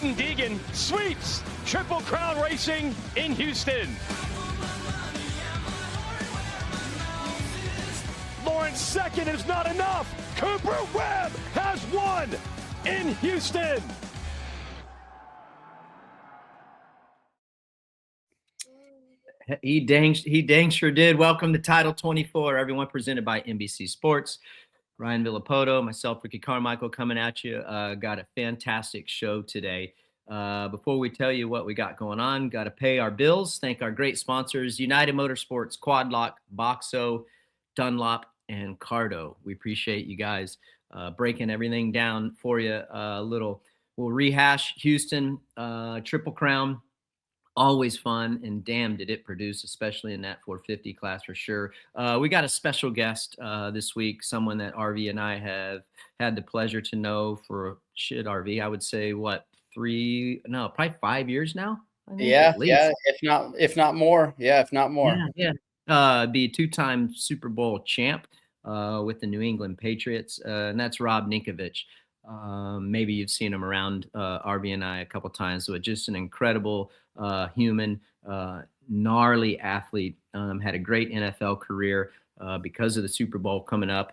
Haiden Deegan sweeps Triple Crown Racing in Houston. Lawrence second is not enough. Cooper Webb has won in Houston. He dang sure did. Welcome to Title 24, everyone, presented by NBC Sports. Ryan Villopoto, myself, Ricky Carmichael, coming at you. Got a fantastic show today. Before we tell you what we got going on, got to pay our bills. Thank our great sponsors, United Motorsports, Quad Lock, Boxo, Dunlop, and Cardo. We appreciate you guys breaking everything down for you. We'll rehash Houston, Triple Crown. Always fun, and damn, did it produce, especially in that 450 class for sure. We got a special guest this week, someone that RV and I have had the pleasure to know for RV. I would say probably 5 years now. I think, yeah, if not more. Yeah. Be a two-time Super Bowl champ with the New England Patriots, and that's Rob Ninkovich. Maybe you've seen him around RV and I a couple times. So just an incredible human, gnarly athlete. Had a great NFL career because of the Super Bowl coming up.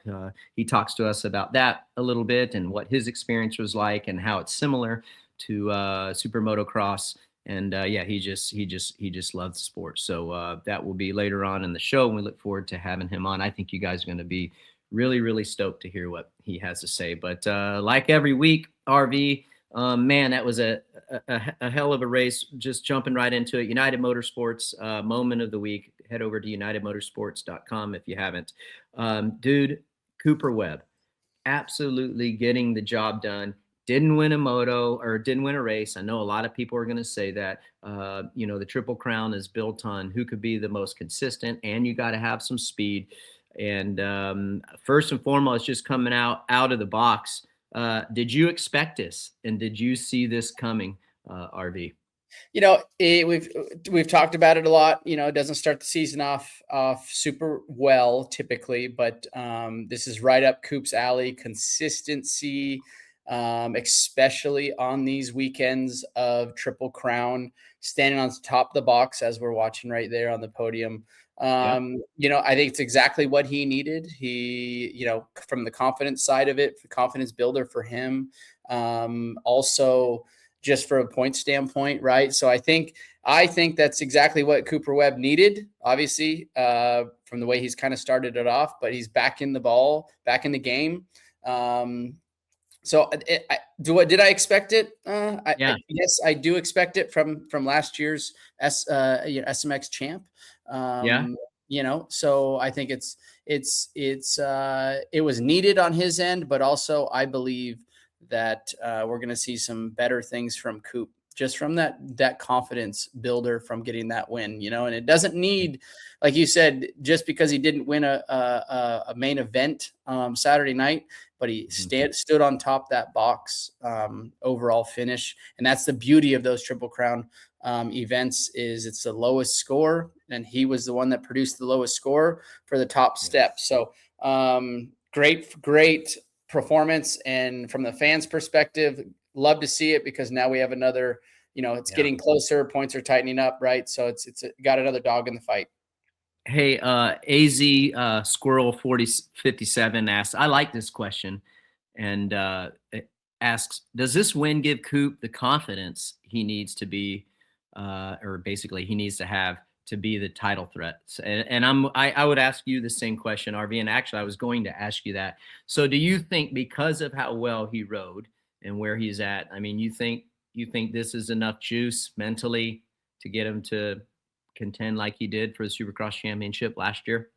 He talks to us about that a little bit and what his experience was like and how it's similar to Super Motocross. And he just loves the sport. So that will be later on in the show, and we look forward to having him on. I think you guys are going to be really, really stoked to hear what he has to say. But like every week, RV, man, that was a hell of a race. Just jumping right into it. United Motorsports moment of the week. Head over to unitedmotorsports.com if you haven't. Dude, Cooper Webb, absolutely getting the job done. Didn't win a race. I know a lot of people are going to say that. The Triple Crown is built on who could be the most consistent, and you got to have some speed. And first and foremost, just coming out of the box, did you expect this, and did you see this coming, RV? We've talked about it a lot. It doesn't start the season off super well typically, but this is right up Coop's alley. Consistency, especially on these weekends of Triple Crown, standing on top of the box as we're watching right there on the podium. I think it's exactly what he needed. He, from the confidence side of it, the confidence builder for him. Also just for a point standpoint, right? So I think that's exactly what Cooper Webb needed, obviously, from the way he's kind of started it off, but he's back in the game. So did I expect it? Yes, I do expect it from last year's SMX champ. So I think it was needed on his end, but also I believe that we're going to see some better things from Coop, just from that confidence builder from getting that win, and it doesn't need, like you said, just because he didn't win a main event Saturday night, but he stood on top of that box overall finish. And that's the beauty of those Triple Crown events, is it's the lowest score, and he was the one that produced the lowest score for the top step. So great performance. And from the fans' perspective, love to see it, because now we have another, it's getting closer. Points are tightening up, right? So it's got another dog in the fight. Hey, AZ Squirrel 4057 asks, I like this question, and it asks, does this win give Coop the confidence he needs to be, or basically he needs to have to be the title threat? And I would ask you the same question, RV, and actually I was going to ask you that. So do you think, because of how well he rode and where he's at, I mean, you think this is enough juice mentally to get him to contend like he did for the Supercross championship last year?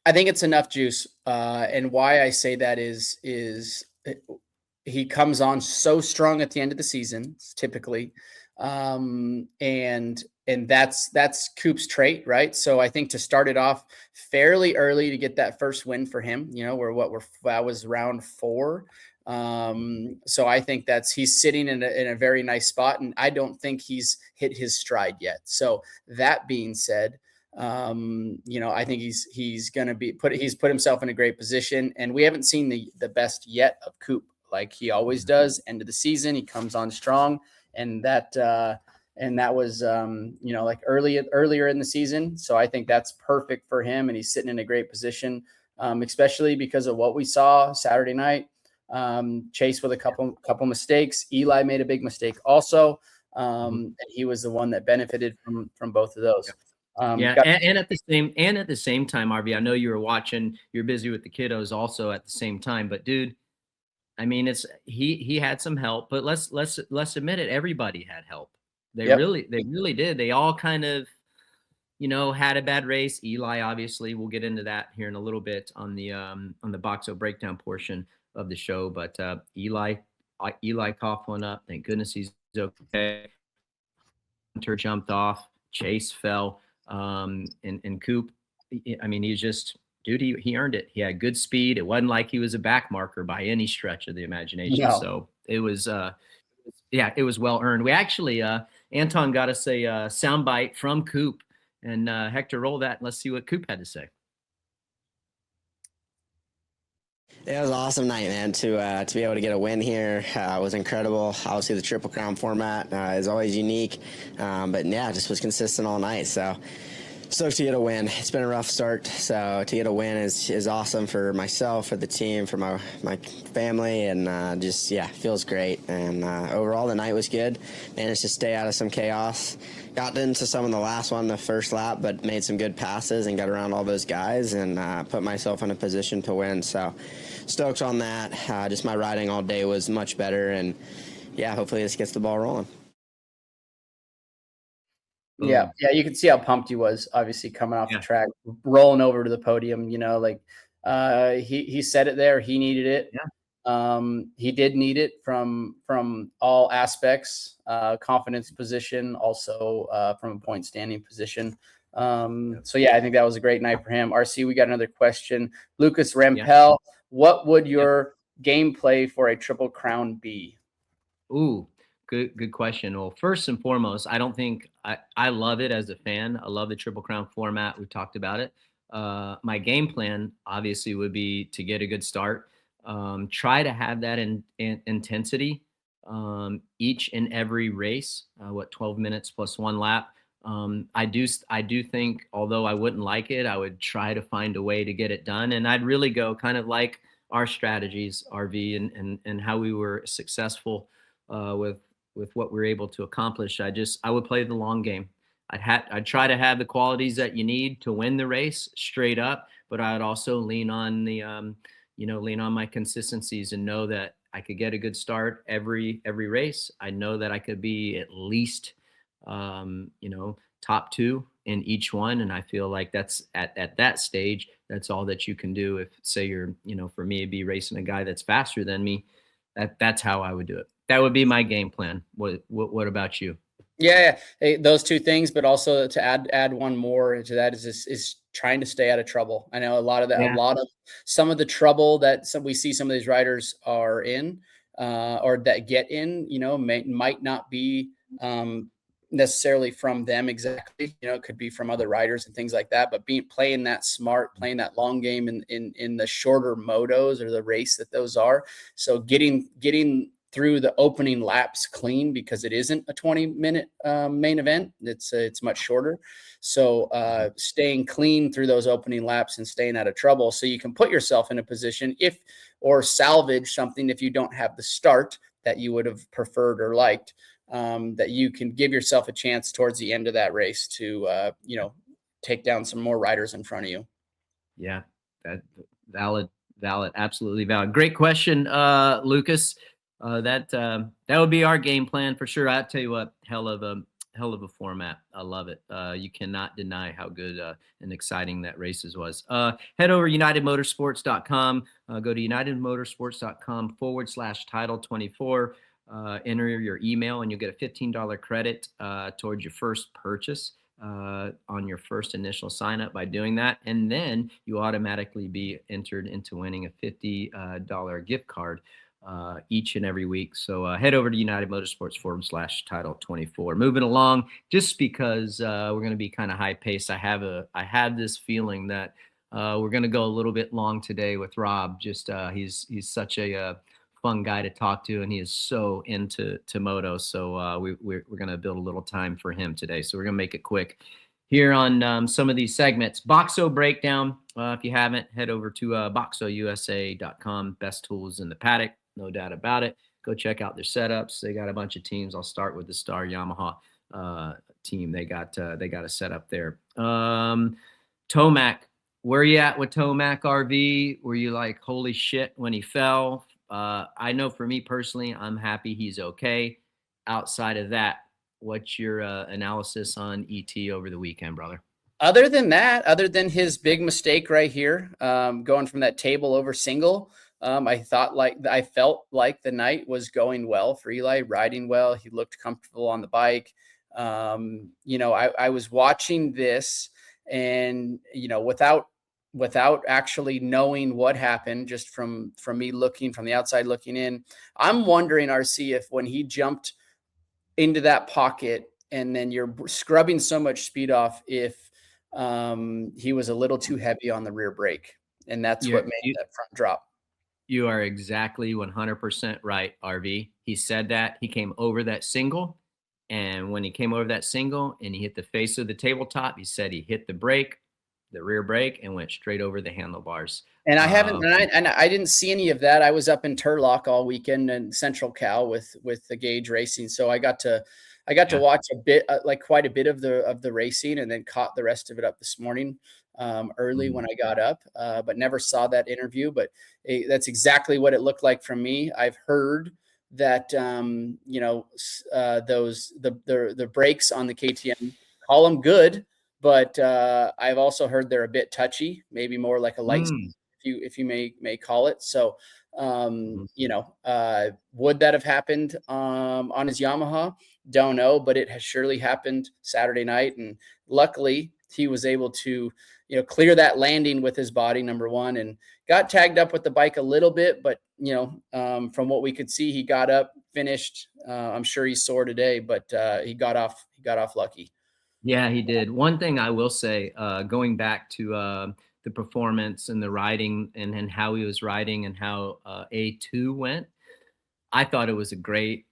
I think it's enough juice. And why I say that is he comes on so strong at the end of the season, typically. And that's Coop's trait, right? So I think to start it off fairly early to get that first win for him, that was round 4. So I think he's sitting in a very nice spot, and I don't think he's hit his stride yet. So that being said, I think he's going to he's put himself in a great position, and we haven't seen the best yet of Coop, like he always does. End of the season, he comes on strong, and that was like earlier in the season. So I think that's perfect for him, and he's sitting in a great position, especially because of what we saw Saturday night. Chase with a couple mistakes. Eli made a big mistake also. And he was the one that benefited from both of those. And at the same time, RV, I know you were watching, you're busy with the kiddos also at the same time, but dude, I mean, he had some help, but let's admit it. Everybody had help. They really did. They all kind of, had a bad race. Eli, obviously, we'll get into that here in a little bit on the Boxo breakdown portion of the show. But Eli coughed one up. Thank goodness he's okay. Hunter jumped off. Chase fell. And Coop, I mean, he's just, dude, he earned it. He had good speed. It wasn't like he was a back marker by any stretch of the imagination. No. So it was, it was well earned. We actually, Anton got us a soundbite from Coop, and Hector, roll that. And let's see what Coop had to say. It was an awesome night, man. To be able to get a win here was incredible. Obviously, the Triple Crown format is always unique, but yeah, just was consistent all night. So stoked to get a win. It's been a rough start, so to get a win is awesome for myself, for the team, for my family, and feels great. And overall, the night was good. Managed to stay out of some chaos. Got into some in the last one, the first lap, but made some good passes and got around all those guys and put myself in a position to win. So stoked on that. Just my riding all day was much better, and yeah, hopefully this gets the ball rolling. Yeah, you can see how pumped he was, obviously, coming off the track, rolling over to the podium. He said it there. He needed it. Yeah. He did need it from all aspects, confidence position, also from a point standing position. So I think that was a great night for him. RC, we got another question. Lucas Rampel, what would your gameplay for a Triple Crown be? Ooh. Good question. Well, first and foremost, I don't think I love it as a fan. I love the Triple Crown format. We talked about it. My game plan obviously would be to get a good start. Try to have that intensity each and every race. 12 minutes plus one lap. I do think, although I wouldn't like it, I would try to find a way to get it done. And I'd really go kind of like our strategies, RV, and how we were successful with what we're able to accomplish. I would play the long game. I'd try to have the qualities that you need to win the race straight up, but I'd also lean on my consistencies and know that I could get a good start every race. I know that I could be at least, top two in each one. And I feel like that's at that stage, that's all that you can do. If say you're, for me, it'd be racing a guy that's faster than me. That's how I would do it. That would be my game plan. What about you? Yeah, hey, those two things, but also to add one more to that is trying to stay out of trouble. I know a lot of some of the trouble that we see some of these riders are in, or that get in, might not be necessarily from them exactly. It could be from other riders and things like that. But playing that smart, playing that long game in the shorter motos or the race that those are. So getting through the opening laps clean, because it isn't a 20-minute main event. It's much shorter. So staying clean through those opening laps and staying out of trouble, so you can put yourself in a position or salvage something if you don't have the start that you would have preferred or liked, that you can give yourself a chance towards the end of that race to take down some more riders in front of you. Yeah, that valid, absolutely valid. Great question, Lucas. That would be our game plan for sure. I tell you what, hell of a format. I love it. You cannot deny how good and exciting that races was. Head over to UnitedMotorsports.com. Go to UnitedMotorsports.com/title24. Enter your email and you'll get a $15 credit towards your first purchase on your first initial sign up by doing that. And then you automatically be entered into winning a $50 gift card each and every week. So head over to United Motorsports /title24. Moving along, just because we're going to be kind of high paced. I have this feeling that we're going to go a little bit long today with Rob. Just he's such a fun guy to talk to, and he is so into moto. So we're going to build a little time for him today. So we're going to make it quick here on some of these segments. Boxo breakdown. If you haven't, head over to boxousa.com. Best tools in the paddock, no doubt about it. Go check out their setups. They got a bunch of teams. I'll start with the Star Yamaha team. They got a setup there. Tomac, where you at with Tomac RV? Were you like, holy shit, when he fell? I know for me personally, I'm happy he's okay. Outside of that, what's your analysis on ET over the weekend, brother? Other than his big mistake right here, going from that table over single, I felt like the night was going well for Eli, riding well. He looked comfortable on the bike. I was watching this and, without actually knowing what happened, just from me looking from the outside looking in, I'm wondering, RC, if when he jumped into that pocket and then you're scrubbing so much speed off, if he was a little too heavy on the rear brake, and that's what made that front drop. You are exactly 100% right, RV. He said that he came over that single, and when he came over that single and he hit the face of the tabletop, he said he hit the brake, the rear brake, and went straight over the handlebars. And I didn't see any of that. I was up in Turlock all weekend in Central Cal with the Gauge racing, so I got to watch a bit, quite a bit of the racing, and then caught the rest of it up this morning early when I got up, but never saw that interview. But that's exactly what it looked like from me. I've heard that the brakes on the KTM, call them good, but I've also heard they're a bit touchy, maybe more like a light, if you may call it. So would that have happened on his Yamaha? Don't know, but it has surely happened Saturday night, and luckily he was able to clear that landing with his body, number one, and got tagged up with the bike a little bit, but from what we could see, he got up, finished. I'm sure he's sore today, but he got off lucky. Yeah, he did. One thing I will say, going back to the performance and the riding and how he was riding and how A2 went, I thought it was a great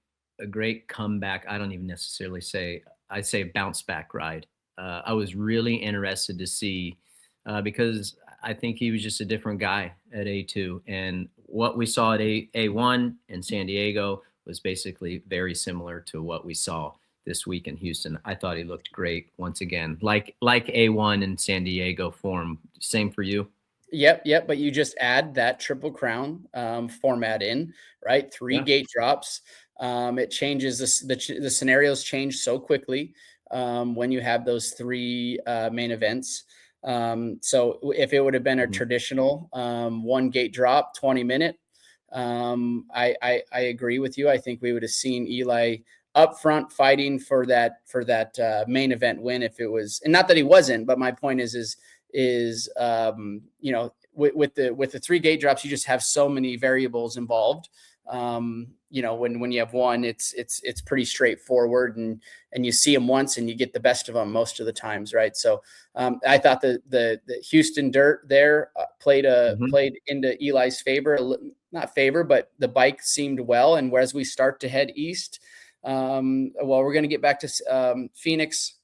comeback. I don't even necessarily say, I say bounce back ride. I was really interested to see because I think he was just a different guy at A2, and what we saw at A1 in San Diego was basically very similar to what we saw this week in Houston. I thought he looked great once again, like A1 in San Diego form. Same for you? Yep. But you just add that Triple Crown format in, right? 3 gate drops. It changes the scenarios change so quickly when you have those 3 main events. So if it would have been a traditional 1 gate drop, 20-minute, I agree with you. I think we would have seen Eli up front fighting for that main event win if it was, and not that he wasn't, but my point is with the 3 gate drops, you just have so many variables involved. When you have one, it's pretty straightforward, and you see them once and you get the best of them most of the times. Right. So I thought the Houston dirt there played into Eli's favor, not favor, but the bike seemed well. And as we start to head east, we're going to get back to Phoenix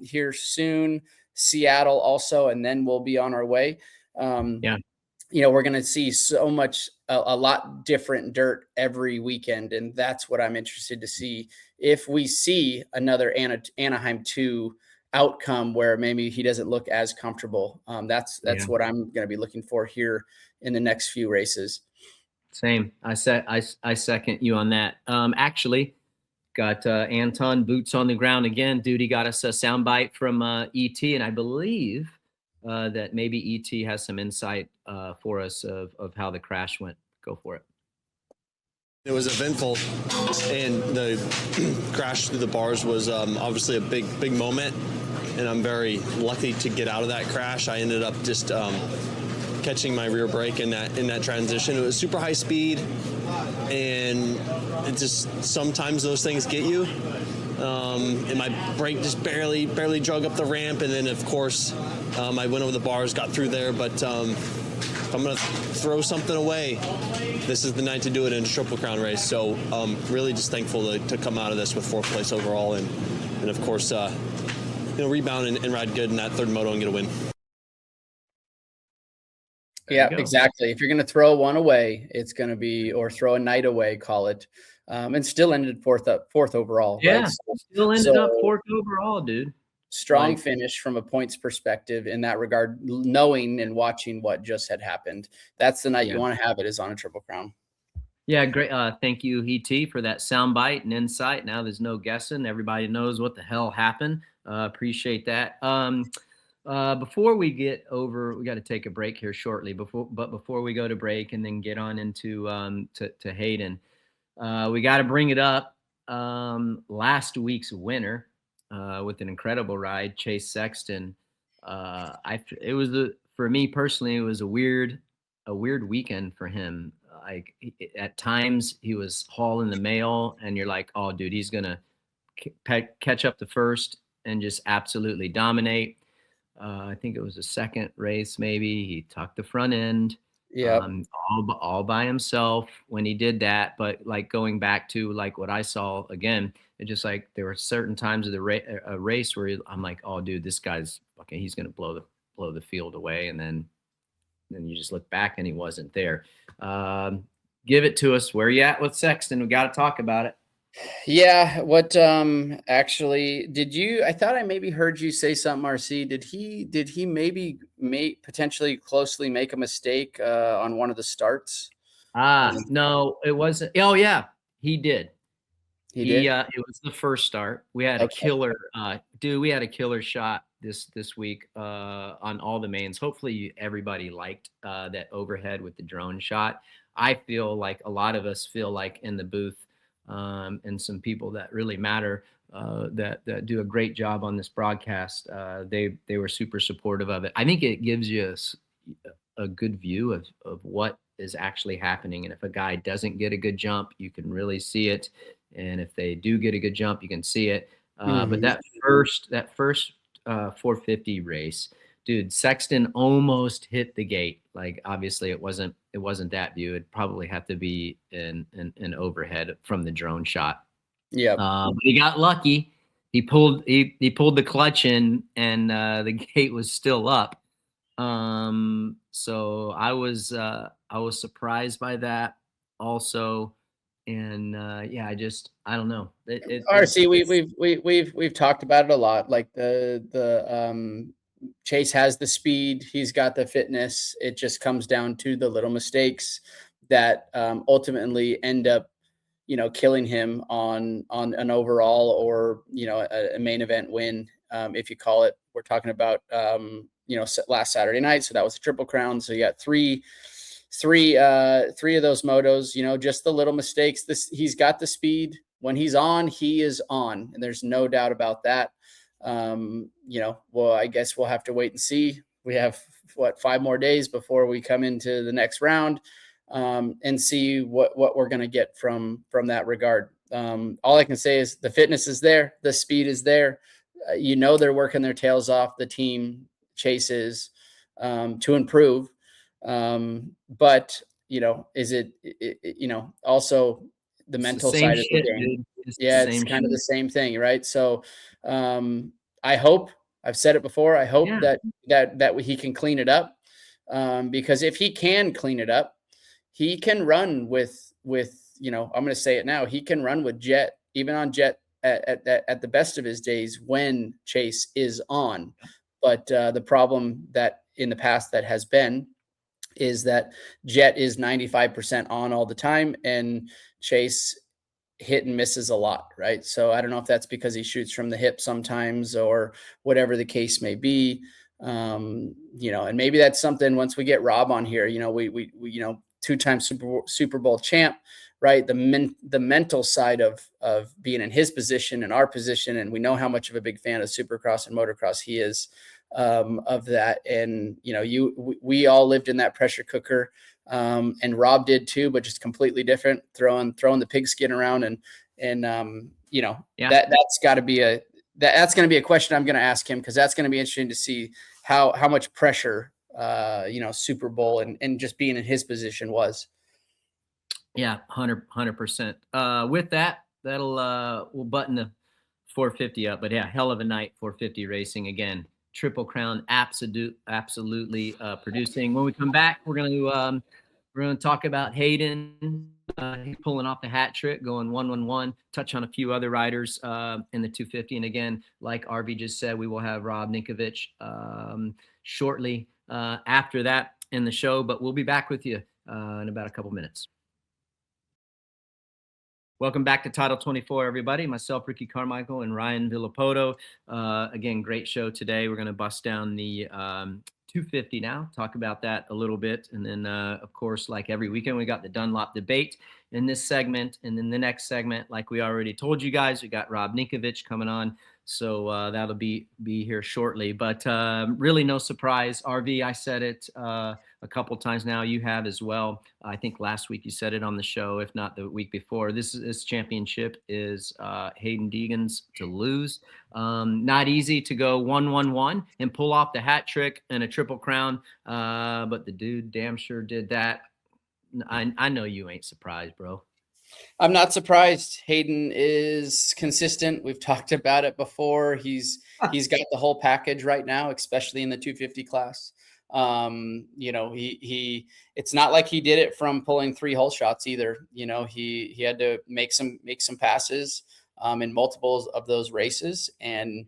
here soon, Seattle also, and then we'll be on our way. We're going to see so much, a lot different dirt every weekend. And that's what I'm interested to see. If we see another Anaheim 2 outcome where maybe he doesn't look as comfortable, that's what I'm going to be looking for here in the next few races. Same. I second you on that. Actually, got Anton boots on the ground again. Dude, he got us a soundbite from ET, and I believe that maybe ET has some insight for us of how the crash went. Go for it. It was eventful, and the crash through the bars was obviously a big moment, and I'm very lucky to get out of that crash. I ended up just catching my rear brake in that transition. It was super high speed, and it just sometimes those things get you. And my brake just barely drug up the ramp, and then of course I went over the bars, got through there, but if I'm going to throw something away, this is the night to do it in a Triple Crown race. So really just thankful to come out of this with 4th place overall and of course, rebound and ride good in that 3rd moto and get a win. Yeah, exactly. If you're going to throw one away, it's going to be, or throw a night away, call it, and still ended fourth overall. Yeah, right? still ended up 4th overall, dude. Strong finish from a points perspective in that regard, knowing and watching what just had happened. That's the night you want to have it, is on a Triple Crown. Yeah, great. Thank you, ET, for that soundbite and insight. Now there's no guessing. Everybody knows what the hell happened. Appreciate that. Before we get over, we got to take a break here shortly. Before we go to break and then get on into to Haiden, we got to bring it up. Last week's winner with an incredible ride, Chase Sexton. For me personally, it was a weird weekend for him. Like at times he was hauling the mail, and you're like, oh, dude, he's gonna catch up the first and just absolutely dominate. I think it was the 2nd race, maybe he tucked the front end, all by himself when he did that. But like going back to like what I saw again, it just like there were certain times of the race where I'm like, oh, dude, this guy's fucking, he's gonna blow the field away, and then you just look back and he wasn't there. Give it to us. Where you at with Sexton? We got to talk about it. Yeah. What, actually I thought I maybe heard you say something, RC. Did he maybe potentially closely make a mistake, on one of the starts? No, it wasn't. Oh yeah, he did. He did. It was the first start. We had a killer, dude. We had a killer shot this week on all the mains. Hopefully everybody liked that overhead with the drone shot. I feel like a lot of us feel like in the booth, and some people that really matter that do a great job on this broadcast. They were super supportive of it. I think it gives you a good view of what is actually happening. And if a guy doesn't get a good jump, you can really see it. And if they do get a good jump, you can see it. But that first 450 race, dude, Sexton almost hit the gate. Like obviously it wasn't that view. It'd probably have to be an overhead from the drone shot. Yeah. But he got lucky. He pulled the clutch in, and the gate was still up. So I was surprised by that also. And I don't know. RC, we've talked about it a lot. Like the Chase has the speed, he's got the fitness. It just comes down to the little mistakes that ultimately end up, killing him on an overall or a main event win, if you call it. We're talking about last Saturday night, so that was a Triple Crown. So you got three of those motos, just the little mistakes. He's got the speed. When he's on, he is on, and there's no doubt about that. Well, I guess we'll have to wait and see. We have 5 more days before we come into the next round, and see what we're going to get from that regard. All I can say is the fitness is there. The speed is there. They're working their tails off, the team chases, to improve. But is it also the mental side of the game? It's kind of the same thing, right? So I hope, I've said it before, I hope that he can clean it up, because if he can clean it up, he can run with I'm going to say it now, he can run with Jet, even on Jet at the best of his days when Chase is on. But the problem that in the past that has been is that Jet is 95% on all the time, and Chase hit and misses a lot, right? So I don't know if that's because he shoots from the hip sometimes or whatever the case may be. And maybe that's something once we get Rob on here, we 2-time Super Bowl champ, right? The mental side of being in his position and our position. And we know how much of a big fan of Supercross and motocross he is, of that. And, we all lived in that pressure cooker. And Rob did too, but just completely different, throwing the pigskin around that's got to be that's going to be a question I'm going to ask him, because that's going to be interesting to see how much pressure Super Bowl and just being in his position was. Yeah, 100%. With that, we'll button the 450 up. But yeah, hell of a night, 450 racing again. Triple Crown, absolutely producing. When we come back, we're gonna talk about Haiden. He's pulling off the hat trick, going 1-1-1. Touch on a few other riders in the 250. And again, like RV just said, we will have Rob Ninkovich shortly after that in the show. But we'll be back with you in about a couple minutes. Welcome back to Title 24, everybody. Myself, Ricky Carmichael, and Ryan Villopoto. Again, great show today. We're going to bust down the 250 now, talk about that a little bit. And then, of course, like every weekend, we got the Dunlop debate in this segment. And then the next segment, like we already told you guys, we got Rob Ninkovich coming on. So that'll be here shortly. But really no surprise. RV, I said it a couple times now. You have as well. I think last week you said it on the show, if not the week before. This championship is Haiden Deegan's to lose. Not easy to go 1-1-1 and pull off the hat trick and a triple crown. But the dude damn sure did that. I know you ain't surprised, bro. I'm not surprised. Haiden is consistent. We've talked about it before. He's got the whole package right now, especially in the 250 class. It's not like he did it from pulling 3 hole shots either. He had to make some passes in multiples of those races, and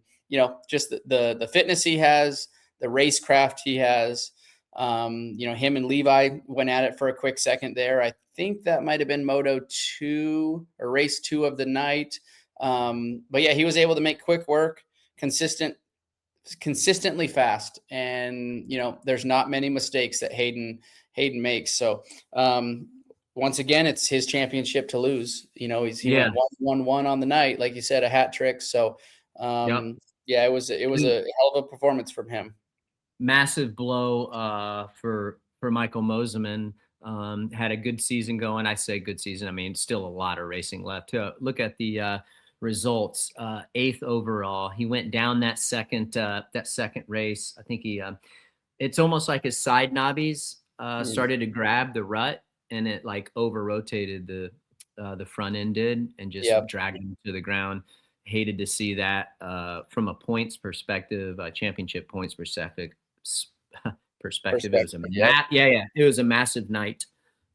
just the fitness he has, the racecraft he has. Him and Levi went at it for a quick second there. I think that might have been Moto 2 or race 2 of the night. But yeah, he was able to make quick work, consistently fast. And, there's not many mistakes that Haiden makes. So, once again, it's his championship to lose. He went 1-1-1 on the night, like you said, a hat trick. So, it was a hell of a performance from him. Massive blow for Michael Moseman. Had a good season going. I say good season. I mean, still a lot of racing left. Look at the results. 8th overall. He went down that second race. I think it's almost like his side knobbies started to grab the rut, and it like over rotated the front end did, and just dragged him to the ground. Hated to see that from a points perspective, championship points perspective. It was a massive night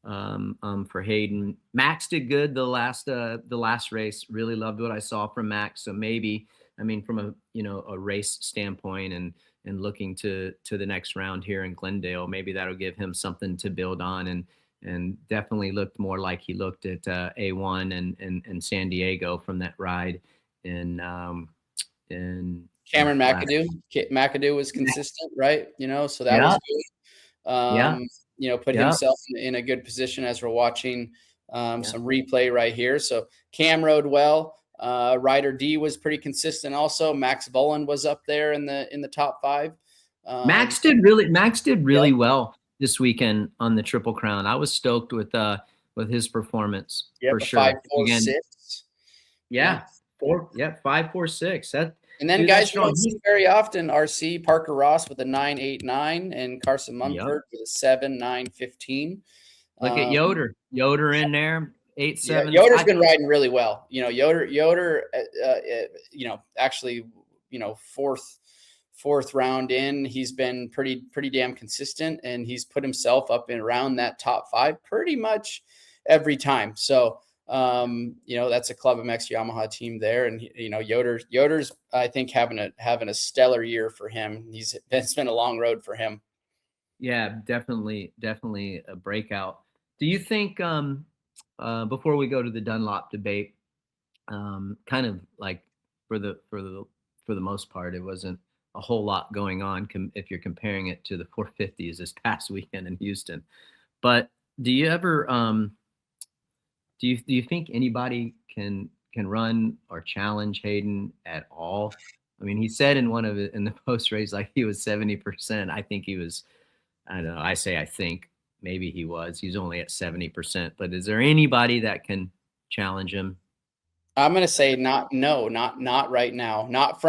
for Haiden. Max did good the last race. Really loved what I saw from Max. So maybe, from a race standpoint and looking to the next round here in Glendale, maybe that'll give him something to build on, and definitely looked more like he looked at A1 and San Diego from that ride in Cameron McAdoo was consistent, right? So that was good. Put himself in a good position as we're watching some replay right here. So Cam rode well. Ryder D was pretty consistent also. Max Volan was up there in the top 5. Max did really well this weekend on the Triple Crown. I was stoked with his performance for sure. 5.46. Yeah. 5.46. And then guys you don't see very often, RC Parker Ross with a 9.89 and Carson Mumford with a 7.915. Look at Yoder in there, 8.7. Yoder's been riding really well. Yoder, actually, fourth round in, he's been pretty damn consistent, and he's put himself up in around that top 5 pretty much every time. So. That's a Club MX Yamaha team there, and Yoder's I think having a stellar year for him. It's been a long road for him. Yeah, definitely a breakout. Do you think before we go to the Dunlop debate, kind of like for the most part, it wasn't a whole lot going on if you're comparing it to the 450s this past weekend in Houston, but do you ever Do you think anybody can run or challenge Haiden at all? I mean, he said in the post race, like he was 70%. I think he was, I don't know. I think maybe he was. He's only at 70%. But is there anybody that can challenge him? I'm going to say not right now. Not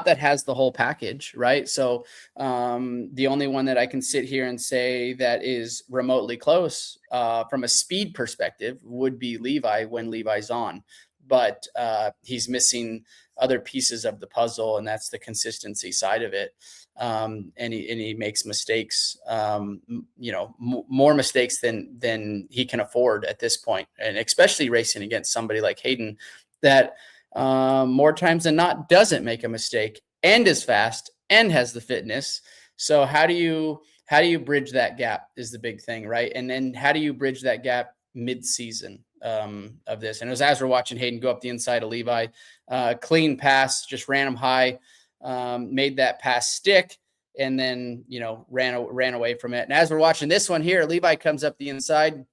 that has the whole package, right? So the only one that I can sit here and say that is remotely close from a speed perspective would be Levi when Levi's on. But he's missing other pieces of the puzzle, and that's the consistency side of it. And he makes mistakes, more mistakes than he can afford at this point, and especially racing against somebody like Haiden that more times than not doesn't make a mistake and is fast and has the fitness. So how do you bridge that gap is the big thing, right? And then how do you bridge that gap mid-season of this? And it was as we're watching Haiden go up the inside of Levi, clean pass, just ran him high, made that pass stick, and then ran away from it. And as we're watching this one here, Levi comes up the inside.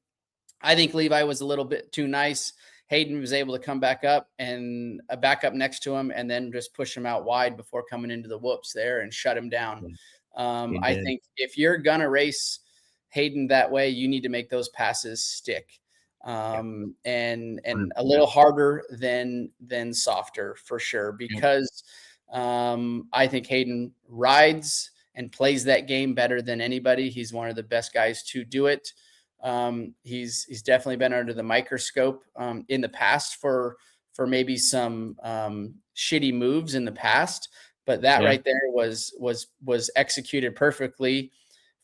I think Levi was a little bit too nice. Haiden was able to come back up and back up next to him and then just push him out wide before coming into the whoops there and shut him down. I think if you're going to race Haiden that way, you need to make those passes stick and a little harder than softer for sure, because I think Haiden rides and plays that game better than anybody. He's one of the best guys to do it. He's definitely been under the microscope in the past for maybe some shitty moves in the past, but that right there was executed perfectly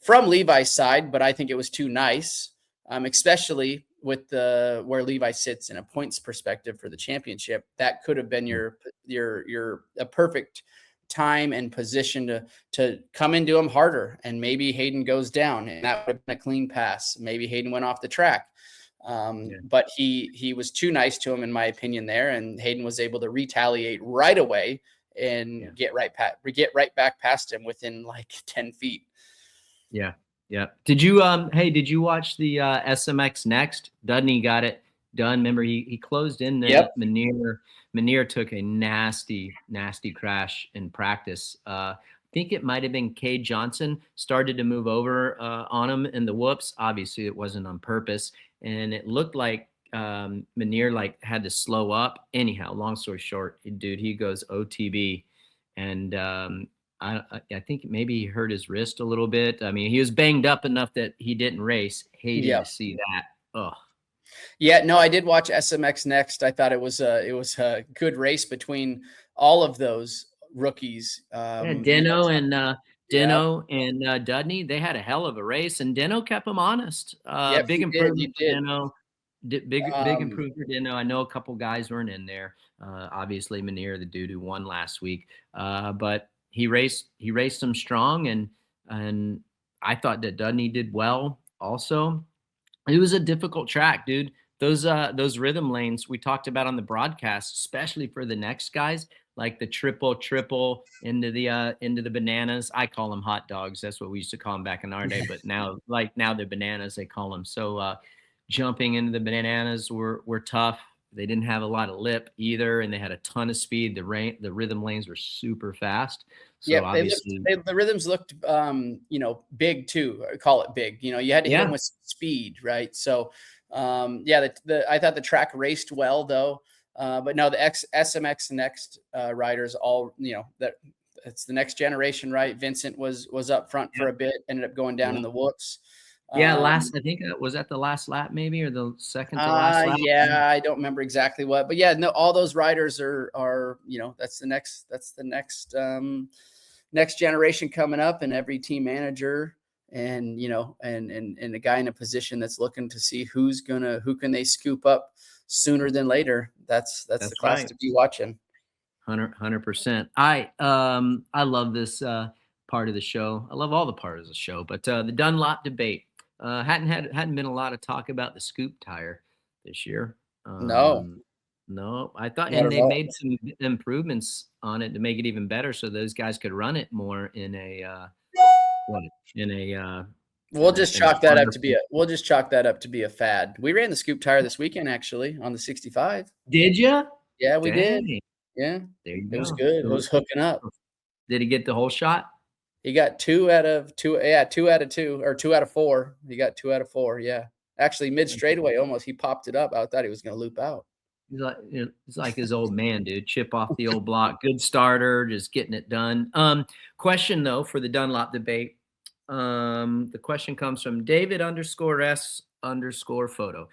from Levi's side. But I think it was too nice, especially with where Levi sits in a points perspective for the championship. That could have been your a perfect time and position to come into him harder, and maybe Haiden goes down, and that would have been a clean pass. Maybe Haiden went off the track, but he was too nice to him, in my opinion, there, and Haiden was able to retaliate right away and get right back past him within like 10 feet. Yeah. Did you watch the SMX Next? Dudney got it done. Remember, he closed in there. Yep. Meneer took a nasty crash in practice. I think it might have been Cade Johnson started to move over on him in the whoops. Obviously, it wasn't on purpose, and it looked like Meneer had to slow up. Anyhow, long story short, dude, he goes OTB, and I think maybe he hurt his wrist a little bit. I mean, he was banged up enough that he didn't race. Hated to see that. Oh. Yeah, no, I did watch SMX Next. I thought it was a good race between all of those rookies. Dino and Dudney, they had a hell of a race, and Dino kept them honest. Big improvement for Dino. Big improvement for Dino. I know a couple guys weren't in there. Obviously, Meneer, the dude who won last week, but he raced them strong, and I thought that Dudney did well also. It was a difficult track, dude. Those rhythm lanes we talked about on the broadcast, especially for the next guys, like the triple into the bananas. I call them hot dogs. That's what we used to call them back in our day. But now they're bananas, they call them. So jumping into the bananas were tough. They didn't have a lot of lip either, and they had a ton of speed. The rhythm lanes were super fast. So obviously the rhythms looked, big too. I call it big. You had to hit them with speed, right? So, I thought the track raced well though. But no, the SMX Next riders all, that it's the next generation, right? Vincent was up front for a bit, ended up going down in the whoops. I think was that the last lap maybe, or the second to last lap? Yeah, I don't remember exactly what, but yeah, no, all those riders are that's the next generation coming up, and every team manager and and a guy in a position that's looking to see who can they scoop up sooner than later. That's the class to be watching. 100%. I love this part of the show. I love all the parts of the show, but the Dunlop debate. Hadn't been a lot of talk about the scoop tire this year. No, I thought, and they made some improvements on it to make it even better, so those guys could run it more in a. We'll just chalk that up to be a fad. We ran the scoop tire this weekend actually on the 65. Did you? Yeah, we did. Yeah, it was good. It was hooking up. Did he get the whole shot? He got 2 out of 2. Yeah, 2 out of 2 or 2 out of 4. He got 2 out of 4. Yeah, actually mid straightaway almost he popped it up. I thought he was going to loop out. He's like his old man, dude. Chip off the old block. Good starter, just getting it done. Question though for the Dunlop debate. The question comes from David_S_photo.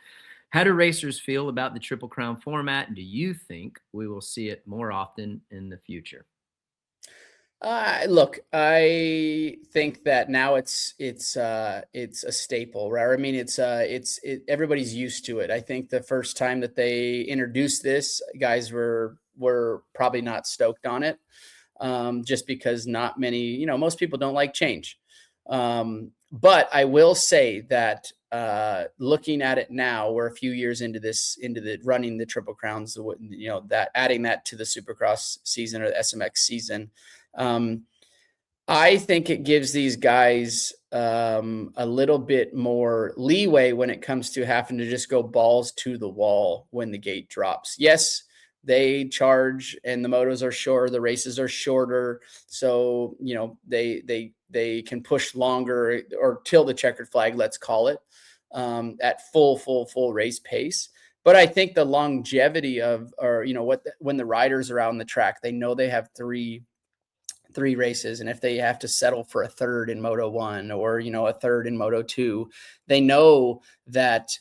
How do racers feel about the Triple Crown format? And do you think we will see it more often in the future? Look, I think that now it's a staple, right? I mean, everybody's used to it. I think the first time that they introduced this, guys were probably not stoked on it, just because not many, most people don't like change. But I will say that looking at it now, we're a few years into the running the Triple Crowns, that adding that to the Supercross season or the SMX season. I think it gives these guys a little bit more leeway when it comes to having to just go balls to the wall when the gate drops. Yes, they charge and the motos are shorter, the races are shorter, so they can push longer or till the checkered flag, let's call it, at full race pace. But I think the longevity when the riders are out on the track, they know they have three races, and if they have to settle for a third in Moto 1 or a third in Moto 2, they know that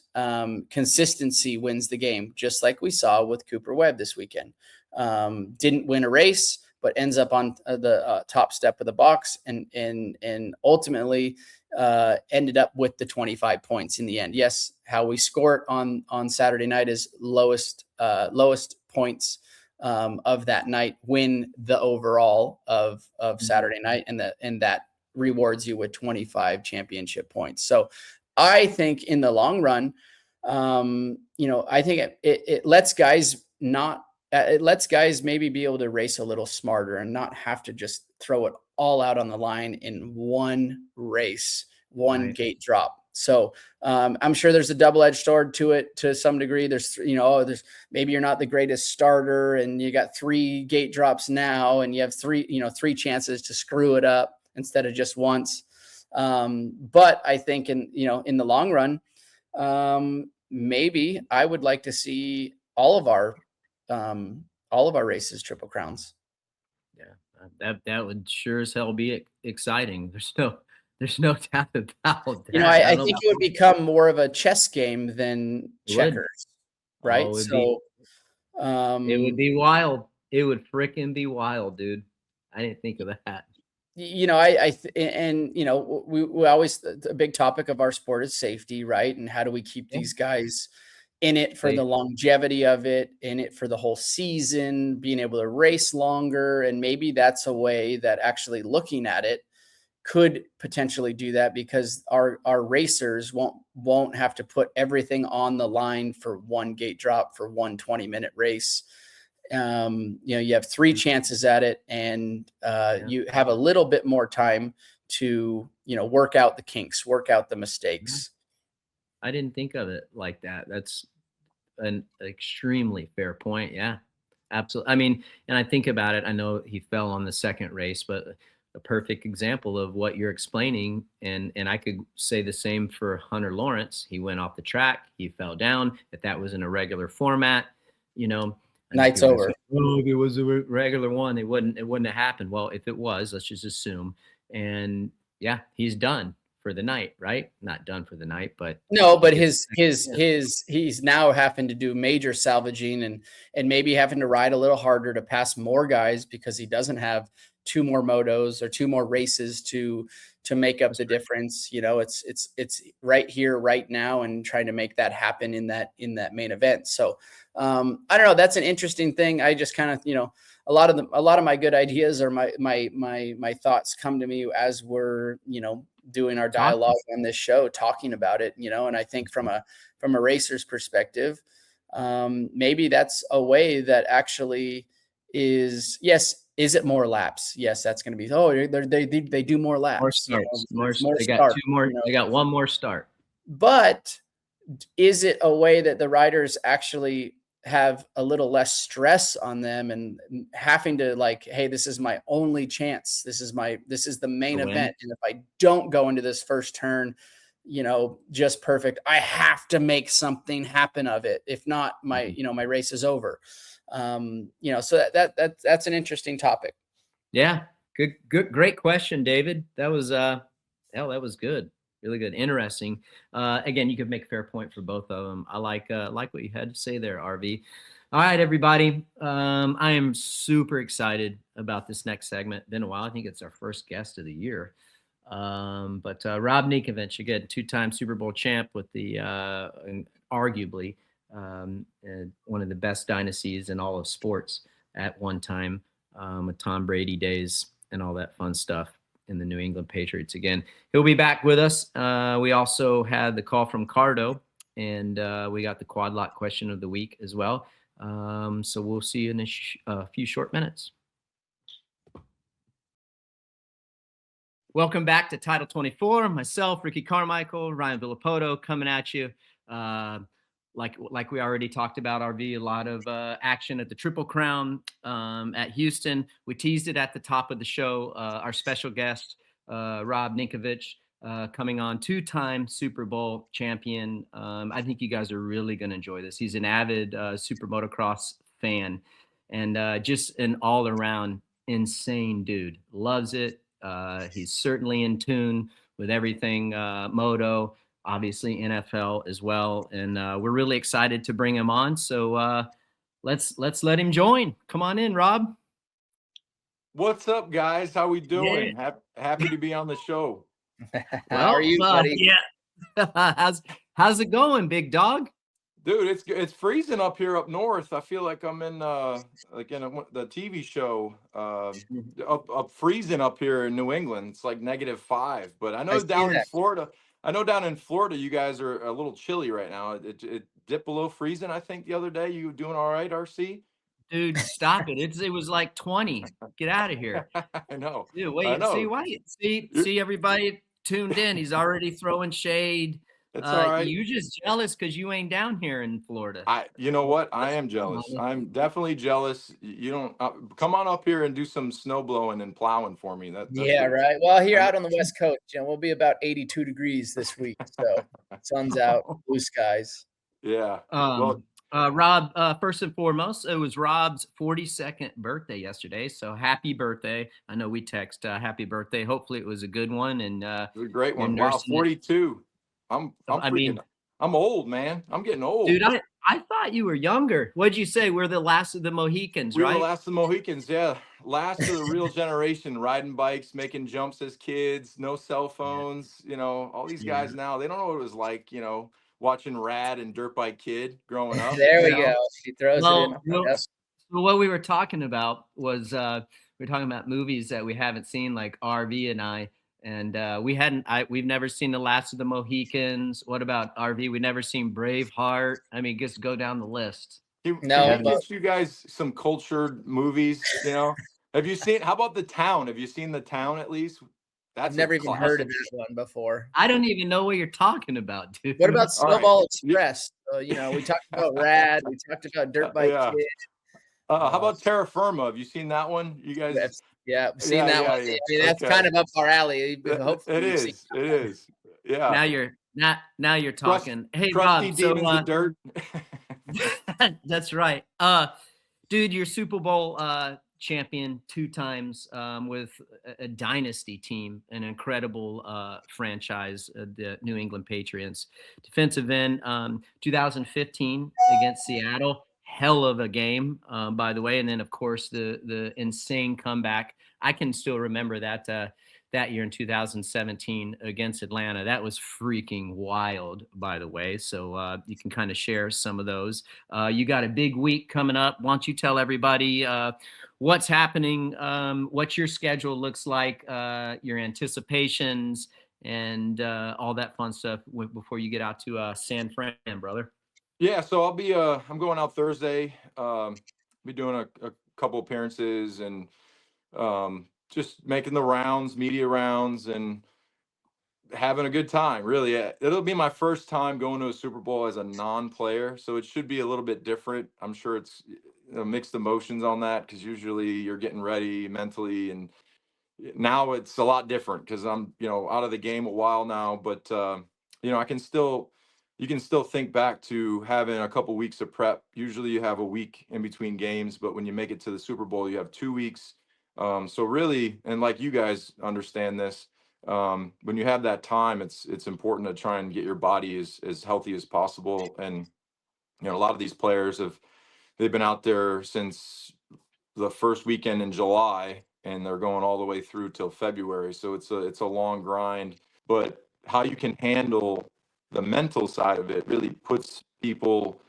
consistency wins the game, just like we saw with Cooper Webb this weekend. Didn't win a race, but ends up on the top step of the box and ultimately ended up with the 25 points in the end. Yes, how we score it on Saturday night is lowest points of that night win the overall of Saturday night, and that rewards you with 25 championship points. So I think in the long run, I think it lets guys maybe be able to race a little smarter and not have to just throw it all out on the line in one race, one gate drop. So I'm sure there's a double-edged sword to it to some degree. There's maybe you're not the greatest starter and you got 3 gate drops now and you have 3 chances to screw it up instead of just once. But I think in the long run, maybe I would like to see all of our races Triple Crowns. Yeah, that would sure as hell be exciting. There's no doubt about that. I think it would become more of a chess game than checkers, right? It would be wild. It would freaking be wild, dude. I didn't think of that. We always, a big topic of our sport is safety, right? And how do we keep these guys in it for the longevity of it, in it for the whole season, being able to race longer. And maybe that's a way that actually looking at it could potentially do that, because our racers won't have to put everything on the line for one gate drop for one 20-minute race. You have 3 chances at it, and you have a little bit more time to work out the kinks, work out the mistakes. I didn't think of it like that. That's an extremely fair point. Yeah, absolutely. I mean, and I think about it, I know he fell on the second race, but a perfect example of what you're explaining. And I could say the same for Hunter Lawrence. He went off the track, he fell down. If that was in a regular format, night's over. If it was a regular one, it wouldn't have happened. Well, if it was, let's just assume. And yeah, he's done for the night, right? Not done for the night, but no, but he's now having to do major salvaging and maybe having to ride a little harder to pass more guys, because he doesn't have 2 more motos or 2 more races to make up the difference. It's right here, right now, and trying to make that happen in that main event. So I don't know. That's an interesting thing. I just kind of, a lot of my good ideas or my thoughts come to me as we're, doing our dialogue on this show, talking about it, and I think from a racer's perspective, maybe that's a way that actually is, yes. Is it more laps? Yes, that's going to be. They do more laps. More starts. More they got start, 2 more. They got 1 more start. But is it a way that the riders actually have a little less stress on them and having to hey, this is my only chance. This is the main event, and if I don't go into this first turn, just perfect. I have to make something happen of it. If not, my race is over. So that's an interesting topic. Yeah. Good. Great question, David. That was, that was good. Really good. Interesting. Again, you could make a fair point for both of them. I like what you had to say there, RV. All right, everybody. I am super excited about this next segment. Been a while. I think it's our first guest of the year. But Rob Ninkovich, again, 2-time Super Bowl champ with the arguably one of the best dynasties in all of sports at one time, with Tom Brady days and all that fun stuff in the New England Patriots. Again, he'll be back with us. We also had the call from Cardo, and we got the quad lock question of the week as well. So we'll see you in a few short minutes. Welcome back to Title 24. Myself, Ricky Carmichael, Ryan Villopoto coming at you. Like we already talked about, RV, a lot of action at the Triple Crown at Houston. We teased it at the top of the show. Our special guest, Rob Ninkovich, coming on, 2-time Super Bowl champion. I think you guys are really going to enjoy this. He's an avid super motocross fan, and just an all-around insane dude. Loves it. He's certainly in tune with everything moto, obviously NFL as well, and we're really excited to bring him on. So let's let him join. Come on in, Rob. What's up, guys? How we doing? Yeah. Happy to be on the show. How are you, buddy? Yeah. How's it going, big dog? Dude, it's freezing up here up north. I feel like I'm in the TV show up freezing up here in New England. It's like -5, but I know down in Florida. I know down in Florida you guys are a little chilly right now. It dipped below freezing, I think, the other day. You doing all right, RC? Dude, stop it. It was like 20. Get out of here. I know. Dude, wait, see everybody tuned in. He's already throwing shade. It's all right. You just jealous because you ain't down here in Florida. You know what? I am jealous. I'm definitely jealous. You don't come on up here and do some snow blowing and plowing for me. That's right. Well, here out on the West Coast, we'll be about 82 degrees this week. So sun's out, blue skies. Yeah. Rob, first and foremost, it was Rob's 42nd birthday yesterday. So happy birthday. I know we text happy birthday. Hopefully it was a good one. And it was a great one. Wow, 42. I'm old, man. I'm getting old. Dude, I thought you were younger. What'd you say? We're the last of the Mohicans, right? We're the last of the Mohicans, yeah. Last of the real generation, riding bikes, making jumps as kids, no cell phones. All these guys now, they don't know what it was like, watching Rad and Dirt Bike Kid growing up. There we go. He throws it in. Yep. So what we were talking about was we were talking about movies that we haven't seen, like RV and I. And we've never seen The Last of the Mohicans. What about RV? We've never seen Braveheart. I mean, just go down the list. Get you guys some cultured movies, Have you seen, how about The Town? Have you seen The Town at least? I've never even heard of that one before. I don't even know what you're talking about, dude. What about Snowball Express? We talked about Rad. We talked about Dirt Bike Kid. How about Terra Firma? Have you seen that one? You guys? Yeah, I've seen that one. Yeah. I mean, that's kind of up our alley. Hopefully it is. Yeah. Now you're talking. Hey, Rob. So dirt. That's right. Dude, you're Super Bowl champion 2 times with a dynasty team, an incredible franchise, the New England Patriots. Defensive end, 2015 against Seattle. Hell of a game, by the way. And then, of course, the insane comeback. I can still remember that year in 2017 against Atlanta. That was freaking wild, by the way. So you can kind of share some of those. You got a big week coming up. Why don't you tell everybody what's happening, what your schedule looks like, your anticipations, and all that fun stuff before you get out to San Fran, brother. Yeah, so I'll be I'm going out Thursday. Be doing a couple appearances and just making the rounds, media rounds, and having a good time. Really, it'll be my first time going to a Super Bowl as a non-player, so it should be a little bit different. I'm sure it's mixed emotions on that because usually you're getting ready mentally, and now it's a lot different because I'm out of the game a while now, but you can still think back to having a couple weeks of prep. Usually you have a week in between games, but when you make it to the Super Bowl, you have 2 weeks. So really, and like you guys understand this, when you have that time, it's important to try and get your body as healthy as possible. And a lot of these players they've been out there since the first weekend in July, and they're going all the way through till February. So it's a long grind, but how you can handle the mental side of it really puts people,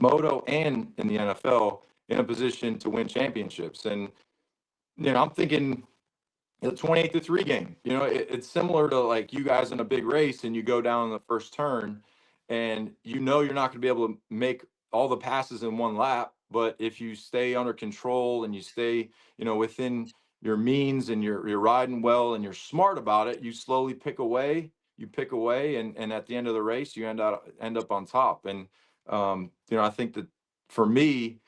moto and in the NFL, in a position to win championships. And I'm thinking the 28-3 game. It's similar to like you guys in a big race, and you go down in the first turn, and you're not going to be able to make all the passes in one lap. But if you stay under control and you stay, within your means, and you're riding well and you're smart about it, you slowly pick away. You pick away, and at the end of the race, you end up on top. And I think that for me,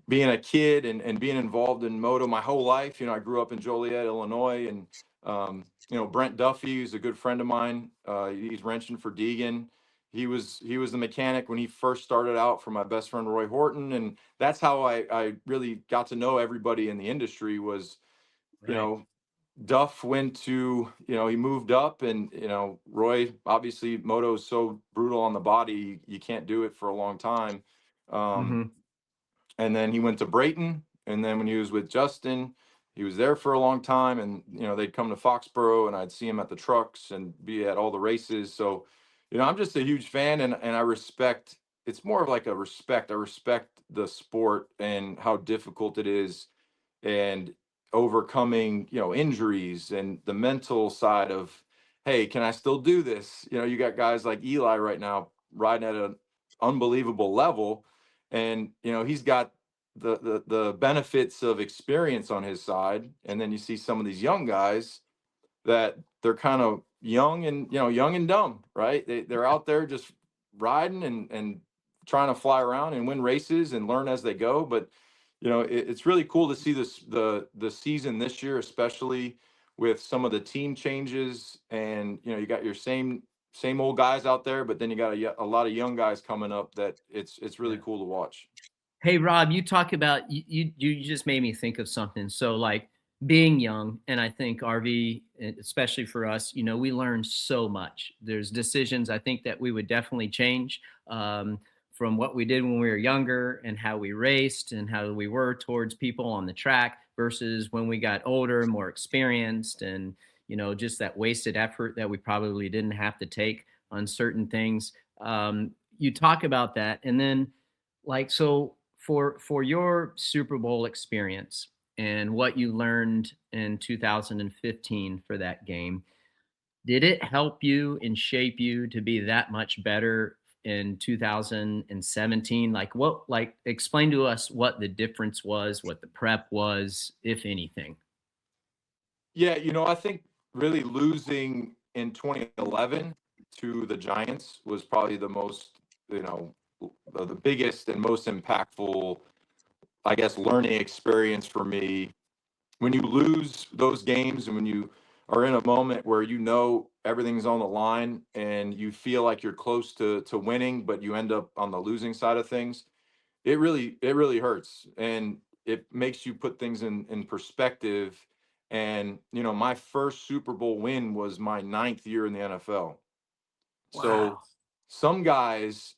being a kid and being involved in moto my whole life, I grew up in Joliet, Illinois, and Brent Duffe, who's a good friend of mine, he's wrenching for Deegan. He was the mechanic when he first started out for my best friend Roy Horton, and that's how I really got to know everybody in the industry. Was Duff went to, he moved up, and Roy, obviously moto is so brutal on the body, you can't do it for a long time. And then he went to Brayton, and then when he was with Justin, he was there for a long time. And they'd come to Foxborough, and I'd see him at the trucks and be at all the races. So I'm just a huge fan, and I respect. It's more of like a respect. I respect the sport and how difficult it is, and overcoming injuries, and the mental side of, hey, can I still do this? You got guys like Eli right now riding at an unbelievable level, and he's got the benefits of experience on his side. And then you see some of these young guys that they're kind of young and dumb, right? They're out there just riding and trying to fly around and win races and learn as they go. But it's really cool to see the season this year, especially with some of the team changes. And you got your same old guys out there, but then you got a lot of young guys coming up that it's really cool to watch. Hey, Rob, you talk about, you just made me think of something. So like being young, and I think RV, especially for us, we learn so much. There's decisions I think that we would definitely change from what we did when we were younger, and how we raced, and how we were towards people on the track, versus when we got older, more experienced, and just that wasted effort that we probably didn't have to take on certain things. You talk about that, and then like, so for your Super Bowl experience and what you learned in 2015 for that game, did it help you and shape you to be that much better in 2017? Like explain to us what the difference was, what the prep was, if anything. Yeah, I think really losing in 2011 to the Giants was probably the most, the biggest and most impactful, I guess, learning experience for me. When you lose those games, and when you are in a moment where everything's on the line, and you feel like you're close to winning, but you end up on the losing side of things, it really hurts, and it makes you put things in perspective. And my first Super Bowl win was my 9th year in the NFL. Wow. So some guys,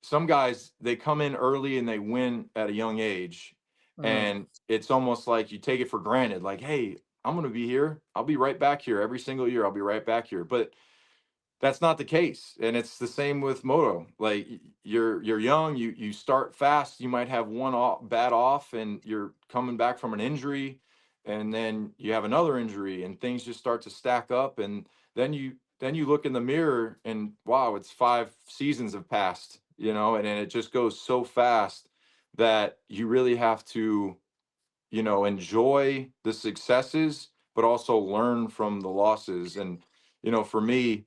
some guys, they come in early and they win at a young age. And it's almost like you take it for granted. Like, hey, I'm going to be here. I'll be right back here every single year. I'll be right back here. But that's not the case. And it's the same with moto. Like, you're young, you start fast. You might have one bad off, and you're coming back from an injury, and then you have another injury, and things just start to stack up. And then you look in the mirror, and wow, it's 5 seasons have passed, and it just goes so fast that you really have to, enjoy the successes, but also learn from the losses. And, for me,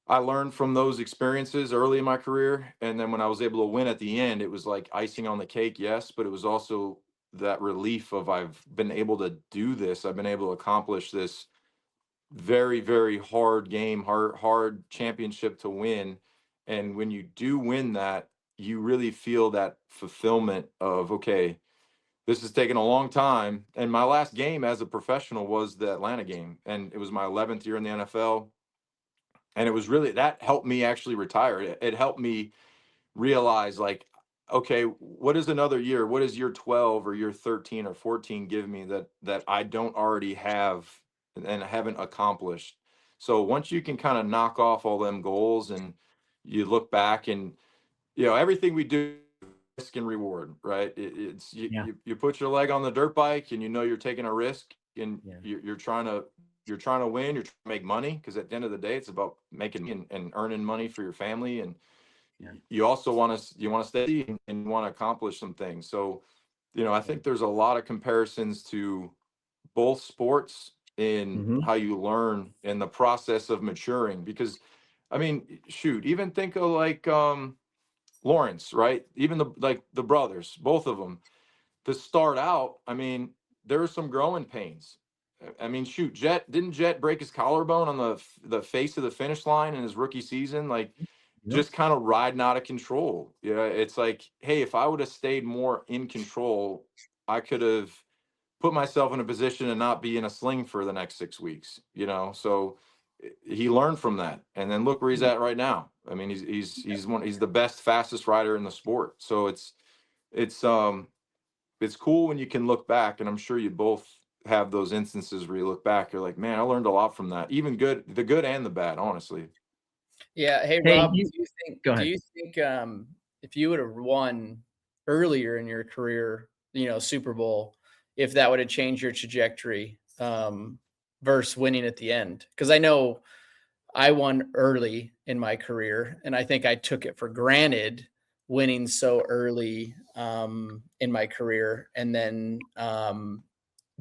I learned from those experiences early in my career. And then when I was able to win at the end, it was like icing on the cake, yes, but it was also that relief of, I've been able to do this. I've been able to accomplish this very, very hard game, hard championship to win. And when you do win that, you really feel that fulfillment of, okay, this has taken a long time. And my last game as a professional was the Atlanta game. And it was my 11th year in the NFL. And it was really, that helped me actually retire. It helped me realize, like, okay, what is another year? What does year 12 or year 13 or 14 give me that I don't already have and haven't accomplished? So once you can kind of knock off all them goals and you look back and, everything we do, risk and reward, right? It's Yeah. you put your leg on the dirt bike and you're taking a risk and Yeah. you're trying to win, you're trying to make money, because at the end of the day, it's about making and earning money for your family. And Yeah. you also want to stay and you want to accomplish some things. So, I think there's a lot of comparisons to both sports in Mhm. how you learn in the process of maturing. Because, I mean, shoot, even think of like Lawrence, right? Even the brothers, both of them, to start out, I mean, there were some growing pains. I mean, shoot, didn't Jet break his collarbone on the face of the finish line in his rookie season? Like, Yep. just kind of riding out of control. It's like, hey, if I would have stayed more in control, I could have put myself in a position to not be in a sling for the next 6 weeks. So he learned from that, and then look where he's at right now. I mean, he's the best, fastest rider in the sport. So it's cool when you can look back, and I'm sure you both have those instances where you look back, you're like, man, I learned a lot from that, even the good and the bad, honestly. Yeah. Hey, Hey, Rob, go do ahead. you think if you would have won earlier in your career, Super Bowl, if that would have changed your trajectory versus winning at the end? Because I know I won early in my career, and I think I took it for granted winning so early in my career, and then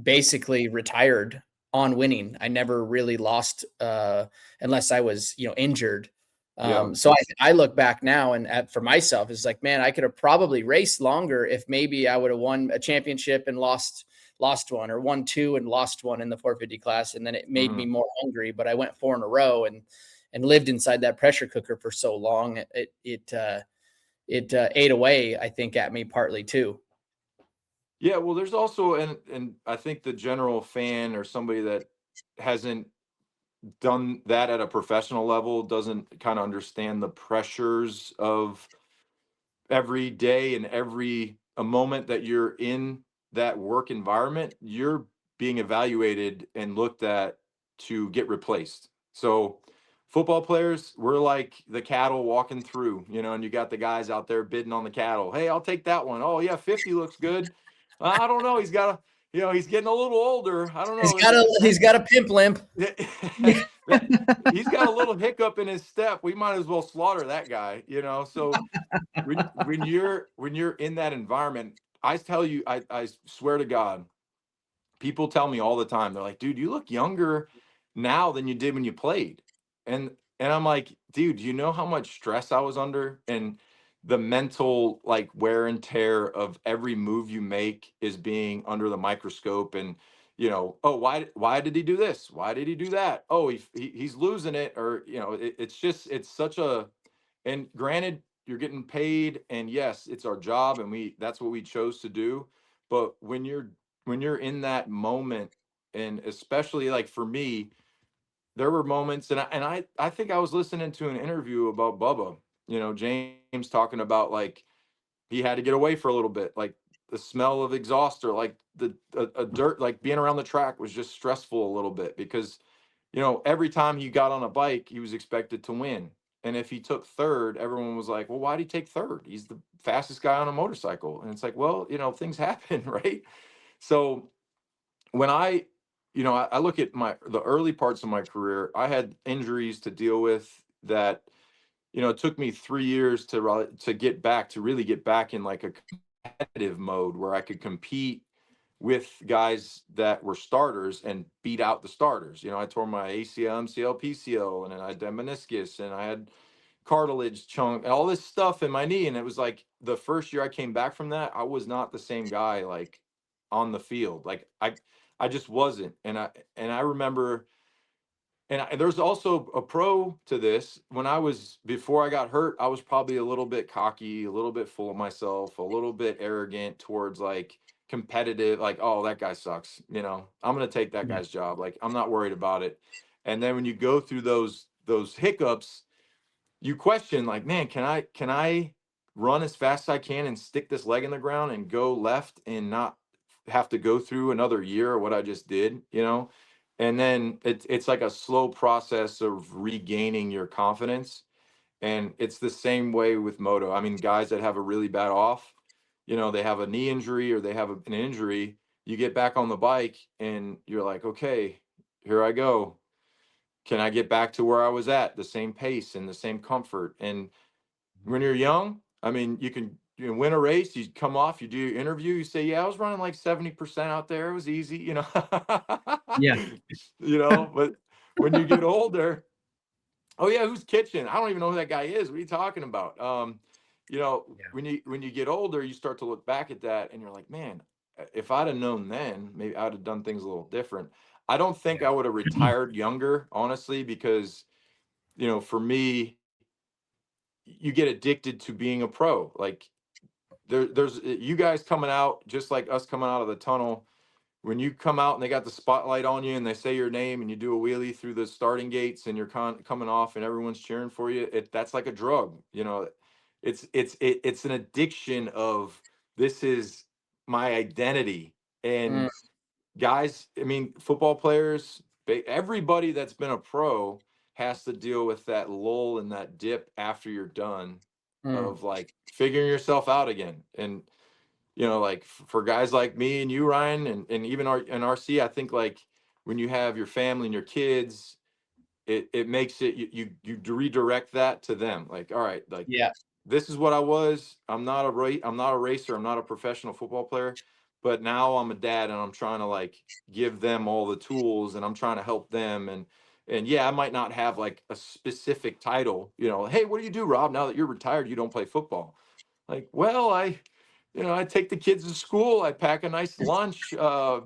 basically retired on winning. I never really lost unless I was, injured. Yeah. So I look back now and for myself, it's like, man, I could have probably raced longer if maybe I would have won a championship and lost one, or won two and lost one in the 450 class. And then it made me more hungry, but I went 4 in a row and lived inside that pressure cooker for so long. It ate away, I think, at me partly too. Yeah, well, there's also, and I think the general fan or somebody that hasn't done that at a professional level doesn't kind of understand the pressures of every day and every a moment that you're in that work environment. You're being evaluated and looked at to get replaced. So football players, we're like the cattle walking through, and you got the guys out there bidding on the cattle. Hey, I'll take that one. Oh yeah, 50 looks good. I don't know. He's got a, he's getting a little older. I don't know. He's got a pimp limp. He's got a little hiccup in his step. We might as well slaughter that guy, So when you're in that environment, I tell you, I swear to God, people tell me all the time, they're like, dude, you look younger now than you did when you played. And I'm like, dude, you know how much stress I was under, and the mental, like, wear and tear of every move you make is being under the microscope. And oh, why did he do this? Why did he do that? Oh, he's losing it. Or it's such a, and granted, you're getting paid, and yes, it's our job, and that's what we chose to do. But when you're in that moment, and especially like for me, there were moments, and I think I was listening to an interview about Bubba, James talking about, like, he had to get away for a little bit, like the smell of exhaust, or like a dirt, like being around the track was just stressful a little bit, because every time he got on a bike, he was expected to win. And if he took third, everyone was like, well, why did he take third? He's the fastest guy on a motorcycle. And it's like, well, things happen, right? So when I look at the early parts of my career, I had injuries to deal with that, it took me 3 years to get back, to really get back in like a competitive mode where I could compete with guys that were starters and beat out the starters. I tore my ACL, MCL, PCL, and then I had meniscus, and I had cartilage chunk and all this stuff in my knee. And it was like the first year I came back from that, I was not the same guy, like, on the field. Like, I just wasn't. And I remember there's also a pro to this. Before I got hurt, I was probably a little bit cocky, a little bit full of myself, a little bit arrogant towards like competitive, like, oh, that guy sucks. I'm going to take that guy's job. Like, I'm not worried about it. And then when you go through those hiccups, you question like, man, can I run as fast as I can and stick this leg in the ground and go left and not have to go through another year of what I just did, And then it's like a slow process of regaining your confidence. And it's the same way with moto. I mean, guys that have a really bad off, they have a knee injury or they have an injury, you get back on the bike and you're like, okay, here I go. Can I get back to where I was at, the same pace and the same comfort? And when you're young, I mean, you can win a race, you come off, you do your interview, you say, yeah, I was running like 70% out there. It was easy, Yeah. But when you get older, oh yeah, who's Kitchen? I don't even know who that guy is. What are you talking about? When you get older, you start to look back at that and you're like, man, if I'd have known then, maybe I'd have done things a little different. I don't think I would have retired younger, honestly, because, for me, you get addicted to being a pro. Like there's you guys coming out, just like us coming out of the tunnel. When you come out and they got the spotlight on you and they say your name and you do a wheelie through the starting gates and you're coming off and everyone's cheering for you, that's like a drug. It's an addiction of, this is my identity. And guys, I mean, football players, everybody that's been a pro has to deal with that lull and that dip after you're done of like figuring yourself out again. And like for guys like me and you, Ryan, and even RC, I think like when you have your family and your kids, it makes it, you redirect that to them. Like, all right, like, this is what I was. I'm not a racer. I'm not a professional football player, but now I'm a dad and I'm trying to like give them all the tools and I'm trying to help them. And yeah, I might not have like a specific title, hey, what do you do, Rob? Now that you're retired, you don't play football. Like, well, I take the kids to school. I pack a nice lunch. I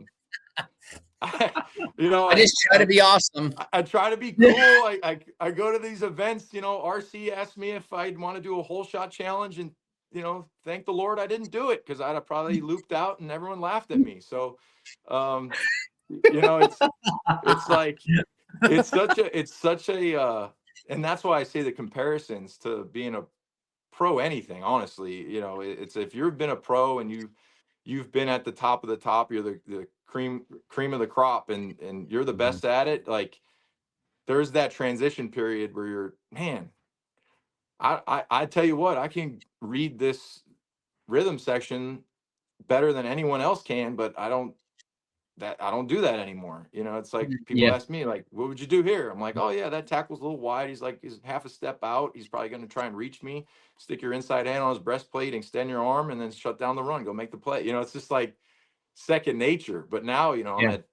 just try to be awesome. I try to be cool. I go to these events. RC asked me if I'd want to do a whole shot challenge, and thank the Lord I didn't do it, because I'd have probably looped out and everyone laughed at me. So, it's like it's such a and that's why I say the comparisons to being a pro anything. Honestly, it's, if you've been a pro and you've been at the top of the top, you're the cream of the crop, and you're the best at it. Like, there's that transition period where you're, man, I tell you what, I can read this rhythm section better than anyone else can, but I don't do that anymore. It's like people ask me like, what would you do here? I'm like, oh yeah, that tackle's a little wide. He's half a step out. He's probably going to try and reach me. Stick your inside hand on his breastplate, extend your arm, and then shut down the run. Go make the play. It's just like second nature. But now, I'm at,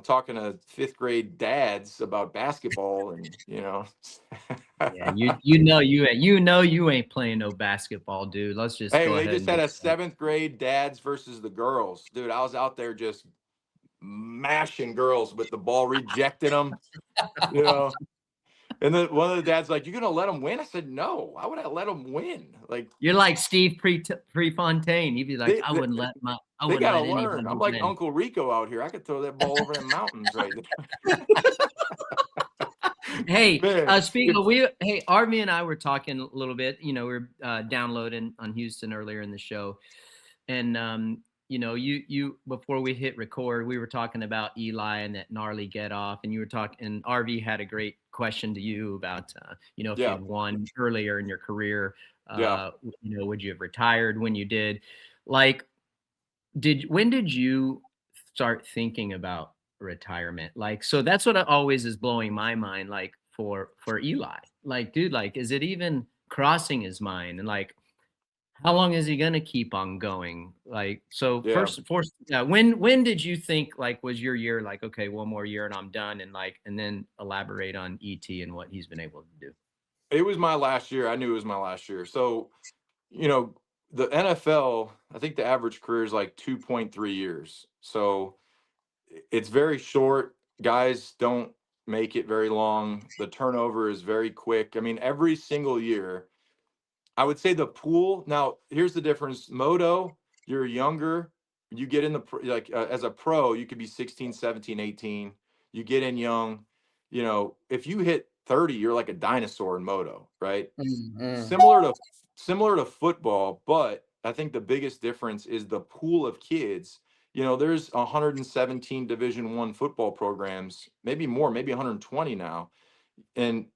talking to fifth grade dads about basketball, and Yeah, you ain't playing no basketball, dude. Let's just hey, go they ahead just and had a seventh grade dads versus the girls, dude. I was out there just mashing girls with the ball, rejecting them, And then one of the dads like, "You gonna let them win?" I said, "No. Why would I let them win?" Like, You're like Steve Prefontaine. He'd be like, I wouldn't let they gotta learn. anybody I'm like win. Uncle Rico out here. I could throw that ball over the mountains right there. Hey, Man, speaking of, hey, Army and I were talking a little bit. We were downloading on Houston earlier in the show, and you before we hit record, we were talking about Eli and that gnarly get off, and you were talking, and RV had a great question to you about, if you'd won earlier in your career, would you have retired when you did? Like, when did you start thinking about retirement? Like, so that's what always is blowing my mind, like for Eli, like, dude, like, is it even crossing his mind? And like, how long is he gonna keep on going? Like, so first, when did you think, like, was your year like, okay, one more year and I'm done, and like, and then elaborate on ET and what he's been able to do? it was my last year. I knew it was my last year. So, the NFL, I think the average career is like 2.3 years. So it's very short. Guys don't make it very long. The turnover is very quick. I mean, every single year, I would say the pool. Now, here's the difference. Moto, you're younger. You get in the as a pro, you could be 16, 17, 18. You get in young. You know, if you hit 30, you're like a dinosaur in moto, right? Mm-hmm. Similar to football, but I think the biggest difference is the pool of kids. You know, there's 117 Division I football programs, maybe more, maybe 120 now. And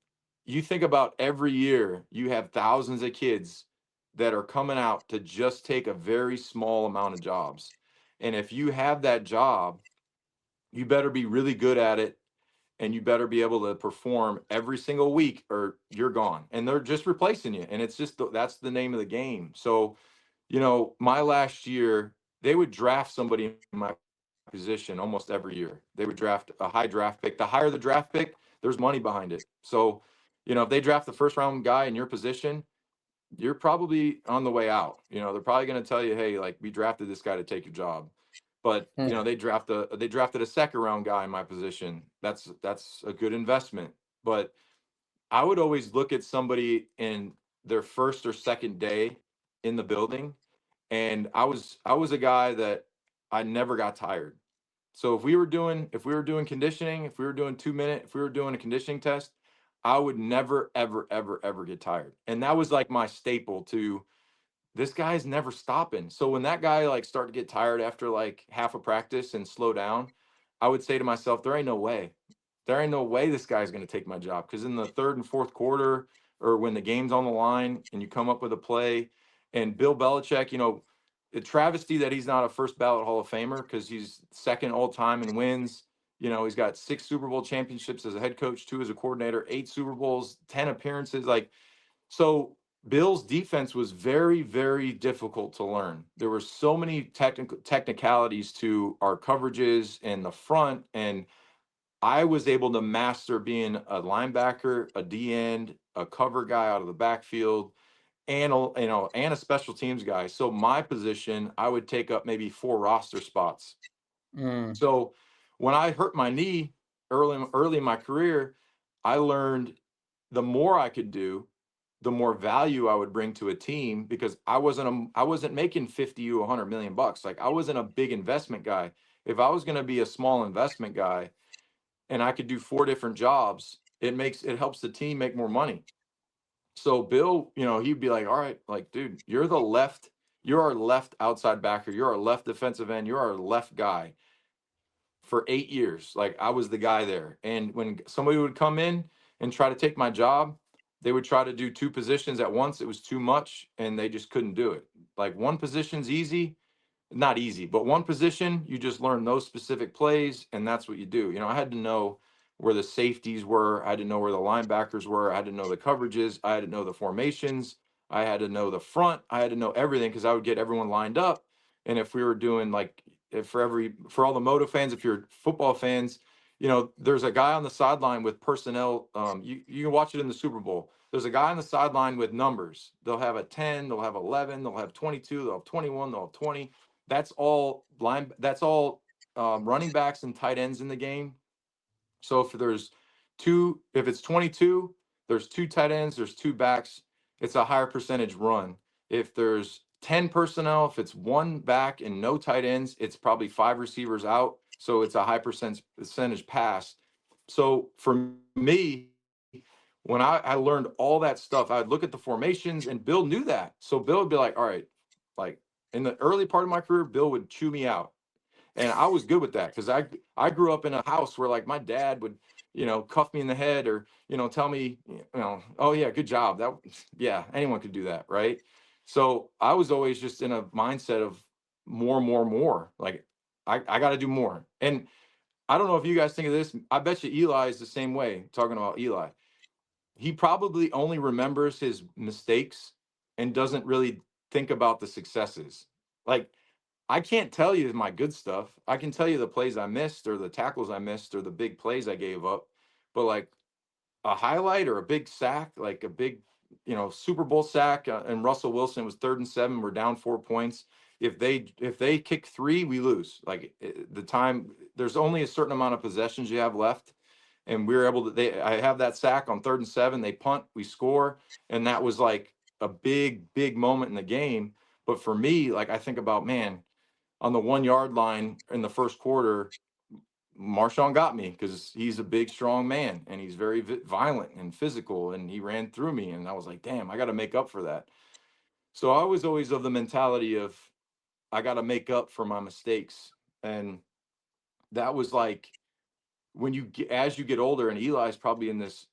you think about every year, you have thousands of kids that are coming out to just take a very small amount of jobs. And if you have that job, you better be really good at it, and you better be able to perform every single week or you're gone. And they're just replacing you. And it's just that's the name of the game. So, you know, my last year, they would draft somebody in my position almost every year. They would draft a high draft pick. The higher the draft pick, there's money behind it. So, you know, if they draft the first round guy in your position, you're probably on the way out. You know, they're probably going to tell you, hey, like, we drafted this guy to take your job. But you know, they drafted a second round guy in my position. That's a good investment. But I would always look at somebody in their first or second day in the building, and I was a guy that I never got tired. So if we were doing conditioning, if we were doing 2 minute, if we were doing a conditioning test, I would never ever ever ever get tired. And that was like my staple to this guy's never stopping. So when that guy like start to get tired after like half a practice and slow down, I would say to myself, there ain't no way. There ain't no way this guy's going to take my job. Because in the third and fourth quarter, or when the game's on the line and you come up with a play, and Bill Belichick, you know, a travesty that he's not a first ballot Hall of Famer because he's second all time in wins. You know, he's got 6 Super Bowl championships as a head coach, 2 as a coordinator, 8 Super Bowls, 10 appearances. Like, so Bill's defense was very, very difficult to learn. There were so many technicalities to our coverages in the front, and I was able to master being a linebacker, a D end, a cover guy out of the backfield, and and a special teams guy. So my position, I would take up maybe 4 roster spots. Mm. So when I hurt my knee early in my career, I learned the more I could do, the more value I would bring to a team, because I wasn't making 50 or 100 million bucks. Like, I wasn't a big investment guy. If I was going to be a small investment guy and I could do 4 different jobs, it helps the team make more money. So Bill, you know, he'd be like, all right, like, dude, you're our left outside backer, you're our left defensive end, you're our left guy. For 8 years, like, I was the guy there. And when somebody would come in and try to take my job, they would try to do 2 positions at once. It was too much, and they just couldn't do it. Like, one position's easy, not easy, but one position, you just learn those specific plays, and that's what you do. You know, I had to know where the safeties were. I had to know where the linebackers were. I had to know the coverages. I had to know the formations. I had to know the front. I had to know everything, because I would get everyone lined up. And if we were doing like, for all the moto fans, if you're football fans, you know, there's a guy on the sideline with personnel. You can watch it in the Super Bowl. There's a guy on the sideline with numbers. They'll have a 10, they'll have 11, they'll have 22, they'll have 21, they'll have 20. That's all running backs and tight ends in the game. So if it's 22, there's 2 tight ends, there's 2 backs, it's a higher percentage run. If there's 10 personnel, if it's 1 back and no tight ends, it's probably 5 receivers out. So it's a high percentage pass. So for me, when I learned all that stuff, I'd look at the formations, and Bill knew that. So Bill would be like, all right, like, in the early part of my career, Bill would chew me out. And I was good with that, because I grew up in a house where, like, my dad would, you know, cuff me in the head, or, you know, tell me, you know, oh yeah, good job. Yeah, anyone could do that, right? So I was always just in a mindset of more. Like, I got to do more. And I don't know if you guys think of this. I bet you Eli is the same way. Talking about Eli, he probably only remembers his mistakes and doesn't really think about the successes. Like, I can't tell you my good stuff. I can tell you the plays I missed, or the tackles I missed, or the big plays I gave up. But like, a highlight or a big sack, like a big, you know, Super Bowl sack, and Russell Wilson was 3rd and 7. We're down 4 points. If they kick 3, we lose. Like, there's only a certain amount of possessions you have left, and we were able to, I have that sack on 3rd and 7, they punt, we score. And that was like a big, big moment in the game. But for me, like I think about, man, on the 1 yard line in the first quarter, Marshawn got me because he's a big, strong man and he's very violent and physical, and he ran through me. And I was like, damn, I got to make up for that. So I was always of the mentality of, I got to make up for my mistakes. And that was like, when you get, as you get older, and Eli's probably in this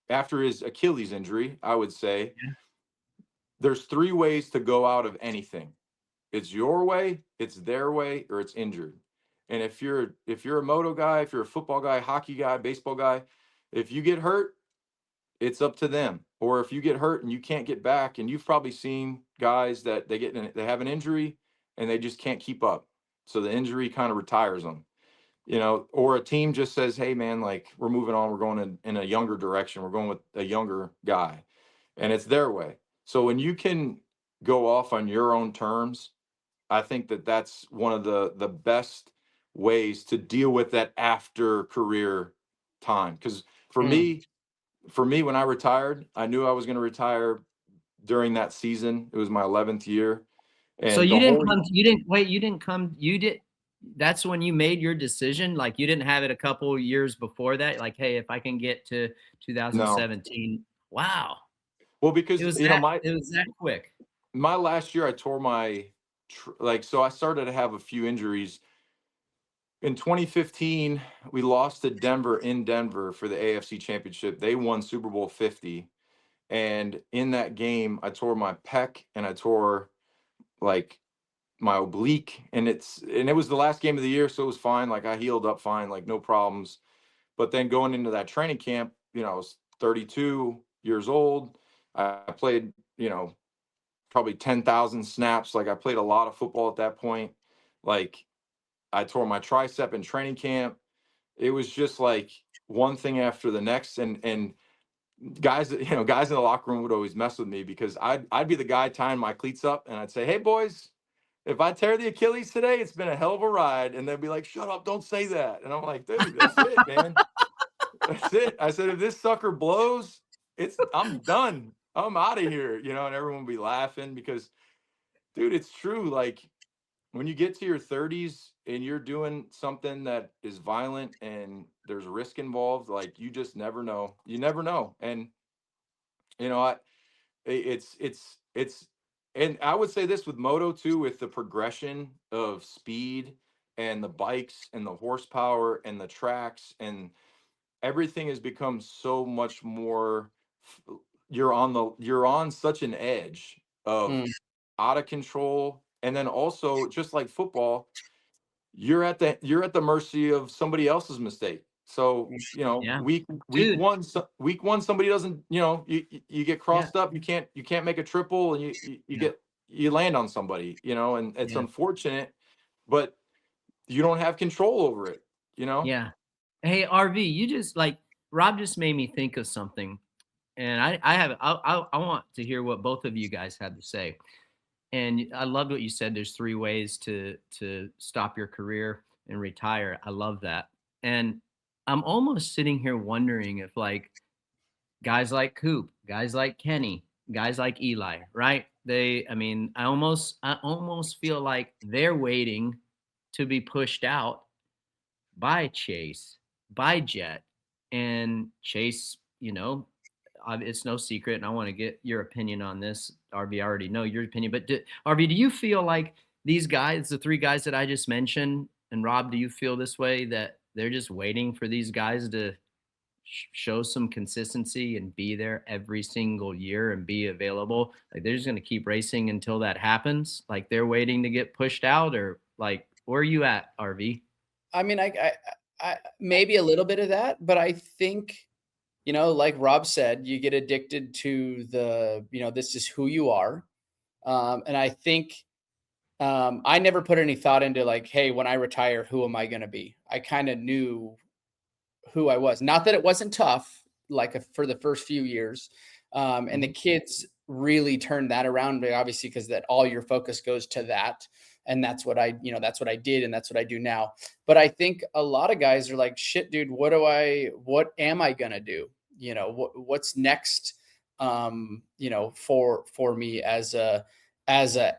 after his Achilles injury, I would say, there's 3 ways to go out of anything. It's your way, it's their way, or it's injured. And if you're a moto guy, if you're a football guy, hockey guy, baseball guy, if you get hurt, it's up to them. Or if you get hurt and you can't get back, and you've probably seen guys that they have an injury and they just can't keep up. So the injury kind of retires them, or a team just says, hey man, like we're moving on. We're going in a younger direction. We're going with a younger guy, and it's their way. So when you can go off on your own terms, I think that that's one of the best ways to deal with that after career time. Because for me, when I retired, I knew I was going to retire during that season. It was my 11th year. And so that's when you made your decision. Like you didn't have it a couple years before that. Like, hey, if I can get to 2017, wow. Well, because it was that quick. My last year, I tore my so I started to have a few injuries. In 2015, we lost to Denver in Denver for the AFC Championship. They won Super Bowl 50. And in that game, I tore my pec and I tore like my oblique. And it was the last game of the year, so it was fine. Like I healed up fine, like no problems. But then going into that training camp, I was 32 years old. I played, probably 10,000 snaps. Like I played a lot of football at that point. Like I tore my tricep in training camp. It was just like one thing after the next. And guys in the locker room would always mess with me because I'd be the guy tying my cleats up and I'd say, hey boys, if I tear the Achilles today, it's been a hell of a ride. And they'd be like, shut up, don't say that. And I'm like, dude, that's it, man. That's it. I said, if this sucker blows, I'm done. I'm out of here, and everyone would be laughing because, dude, it's true. Like when you get to your 30s and you're doing something that is violent and there's risk involved, like you just never know. You never know. And, and I would say this with moto too, with the progression of speed and the bikes and the horsepower and the tracks and everything has become so much more. You're on such an edge of out of control, and then also just like football, you're at the mercy of somebody else's mistake. So week one somebody doesn't, you get crossed up, you can't make a triple, and you land on somebody, and it's unfortunate, but you don't have control over it, Yeah. Hey, RV, you just Rob just made me think of something, and I want to hear what both of you guys had to say. And I loved what you said. There's 3 ways to stop your career and retire. I love that. And I'm almost sitting here wondering if guys like Coop, guys like Kenny, guys like Eli, right? I almost feel like they're waiting to be pushed out by Chase, by Jet, and Chase, it's no secret, and I want to get your opinion on this. RV, I already know your opinion, but RV, do you feel like these guys, the 3 guys that I just mentioned, and Rob, do you feel this way, that they're just waiting for these guys to show some consistency and be there every single year and be available? Like they're just going to keep racing until that happens? Like they're waiting to get pushed out, or like where are you at, RV? I mean, I maybe a little bit of that, but I think, like Rob said, you get addicted to this is who you are. And I think I never put any thought into hey, when I retire, who am I going to be? I kind of knew who I was. Not that it wasn't tough, for the first few years. And the kids really turned that around, obviously, because that all your focus goes to that. And that's what I, that's what I did. And that's what I do now. But I think a lot of guys are like, shit, dude, what am I going to do? What's next, for me as a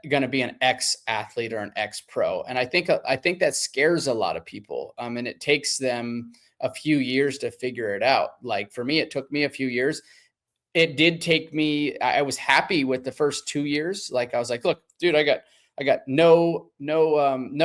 going to be an ex athlete or an ex pro. And I think that scares a lot of people. And it takes them a few years to figure it out. Like for me, it took me a few years. It did take me, I was happy with the first 2 years. Like I was like, look, dude, I got no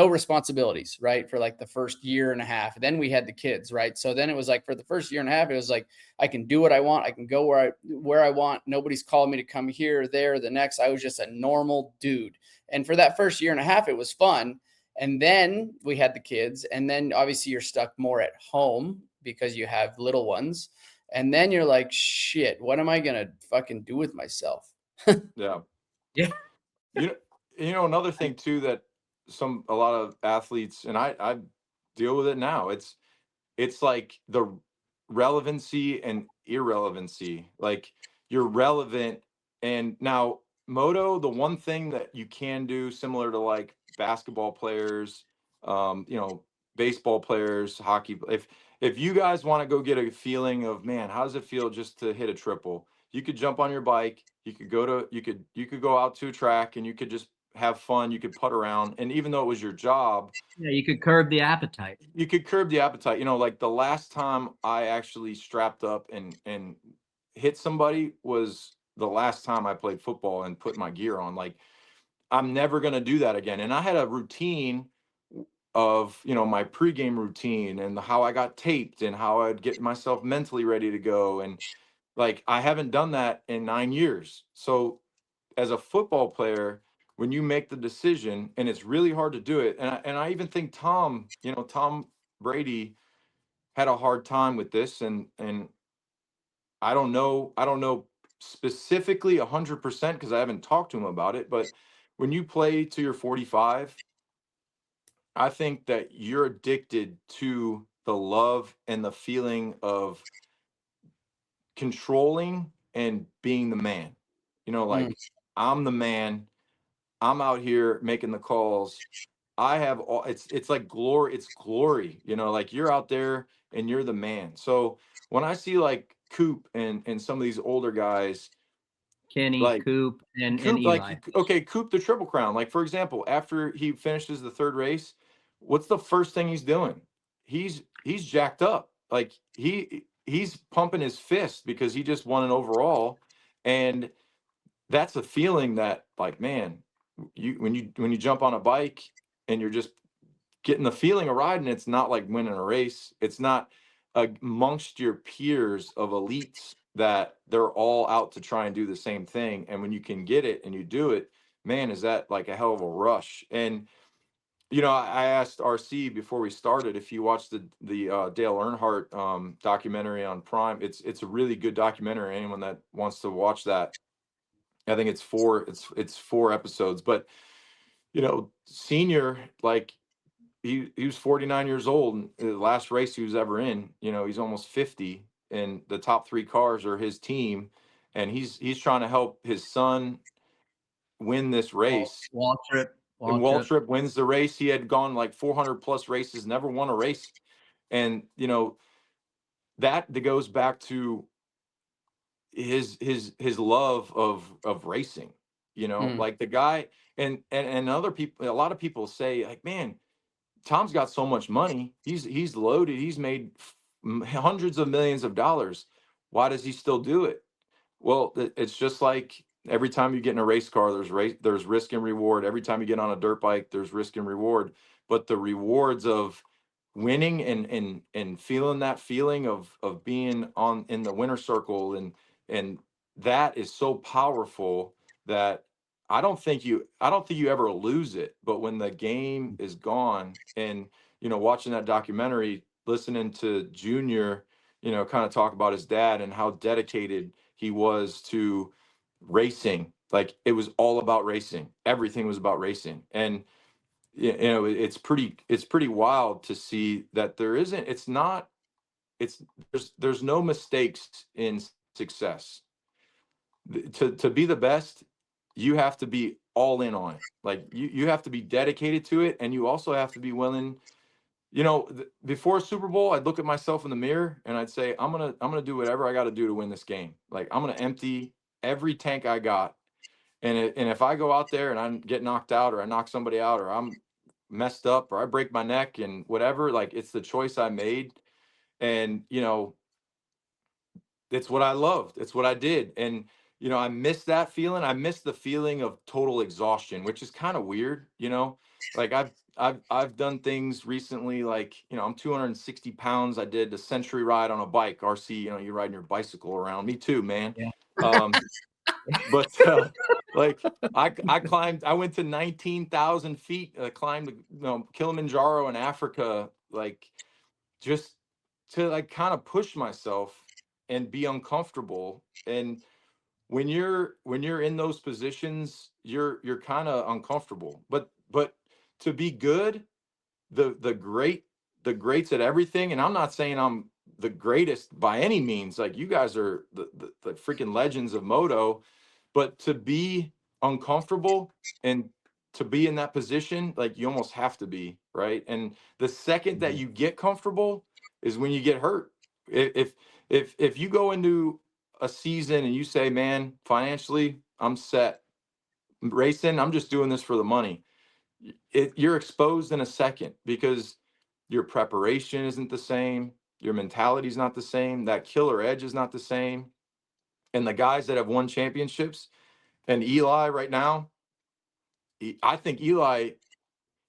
responsibilities, right? For like the first year and a half. Then we had the kids, right? So then it was like for the first year and a half, it was like, I can do what I want. I can go where I want. Nobody's calling me to come here, there, the next. I was just a normal dude. And for that first year and a half, it was fun. And then we had the kids. And then obviously you're stuck more at home because you have little ones. And then you're like, shit, what am I going to fucking do with myself? Yeah. Yeah. Another thing too, that a lot of athletes, and I deal with it now. It's like the relevancy and irrelevancy. Like you're relevant. And now moto, the one thing that you can do similar to like basketball players, baseball players, hockey, if you guys want to go get a feeling of, man, how does it feel just to hit a triple? You could jump on your bike, you could go out to a track and you could just have fun, you could putt around, and even though it was your job, Yeah, you could curb the appetite. you could curb the appetite. Like the last time I actually strapped up and hit somebody was the last time I played football and put my gear on. Like I'm never going to do that again. And I had a routine of, my pregame routine and how I got taped and how I'd get myself mentally ready to go. And like, I haven't done that in 9 years. So as a football player, when you make the decision, and it's really hard to do it. And I even think Tom Brady had a hard time with this. And I don't know specifically 100% because I haven't talked to him about it. But when you play to your 45, I think that you're addicted to the love and the feeling of controlling and being the man. Like I'm the man. I'm out here making the calls. I have all it's like glory. It's glory, like you're out there and you're the man. So when I see like Coop and some of these older guys, Kenny, like Coop, and Coop, Eli. like, okay, Coop, the Triple Crown. Like, for example, after he finishes the third race, what's the first thing he's doing? He's jacked up. Like he's pumping his fist because he just won an overall. And that's a feeling that, like, man, when you jump on a bike and you're just getting the feeling of riding, it's not like winning a race. It's not amongst your peers of elites that they're all out to try and do the same thing. And when you can get it and you do it, man, is that like a hell of a rush. And I asked RC before we started if you watched the Dale Earnhardt documentary on Prime. It's a really good documentary. Anyone that wants to watch that, I think it's four episodes. But Senior, like, he was 49 years old, and the last race he was ever in, he's almost 50, and the top 3 cars are his team, and he's trying to help his son win this race. Waltrip. And Waltrip wins the race. He had gone like 400 plus races, never won a race. And that goes back to his love of racing, like the guy. And other people, a lot of people say, like, man, Tom's got so much money. He's loaded. He's made hundreds of millions of dollars. Why does he still do it? Well, it's just like every time you get in a race car, there's risk and reward. Every time you get on a dirt bike, there's risk and reward. But the rewards of winning and feeling that feeling of being in the winner circle and that is so powerful that I don't think you ever lose it. But when the game is gone, and watching that documentary, listening to Junior, kind of talk about his dad and how dedicated he was to racing. Like, it was all about racing. Everything was about racing. And it's pretty wild to see that there's no mistakes in success. To be the best, you have to be all in on it. Like you have to be dedicated to it, and you also have to be willing. You know, before Super Bowl, I'd look at myself in the mirror and I'd say, I'm gonna do whatever I got to do to win this game. Like I'm gonna empty every tank I got, and if I go out there and I get knocked out, or I knock somebody out, or I'm messed up, or I break my neck and whatever, like it's the choice I made, and you know, it's what I loved. It's what I did. And, you know, I miss that feeling. I miss the feeling of total exhaustion, which is kind of weird, you know, like I've done things recently, like, you know, I'm 260 pounds. I did a century ride on a bike, RC, you know, you're riding your bicycle around. Me too, man. Yeah. But like I climbed, I went to 19,000 feet, climbed, you know, Kilimanjaro in Africa, like just to like kind of push myself and be uncomfortable. And when you're in those positions, you're kind of uncomfortable. But to be good, the greats at everything, and I'm not saying I'm the greatest by any means. Like you guys are the freaking legends of moto, but to be uncomfortable and to be in that position, like you almost have to be, right? And the second that you get comfortable is when you get hurt. If you go into a season and you say, man, financially I'm set, racing, I'm just doing this for the money, you're exposed in a second, because your preparation isn't the same, your mentality is not the same, that killer edge is not the same. And the guys that have won championships, and Eli right now, I think Eli,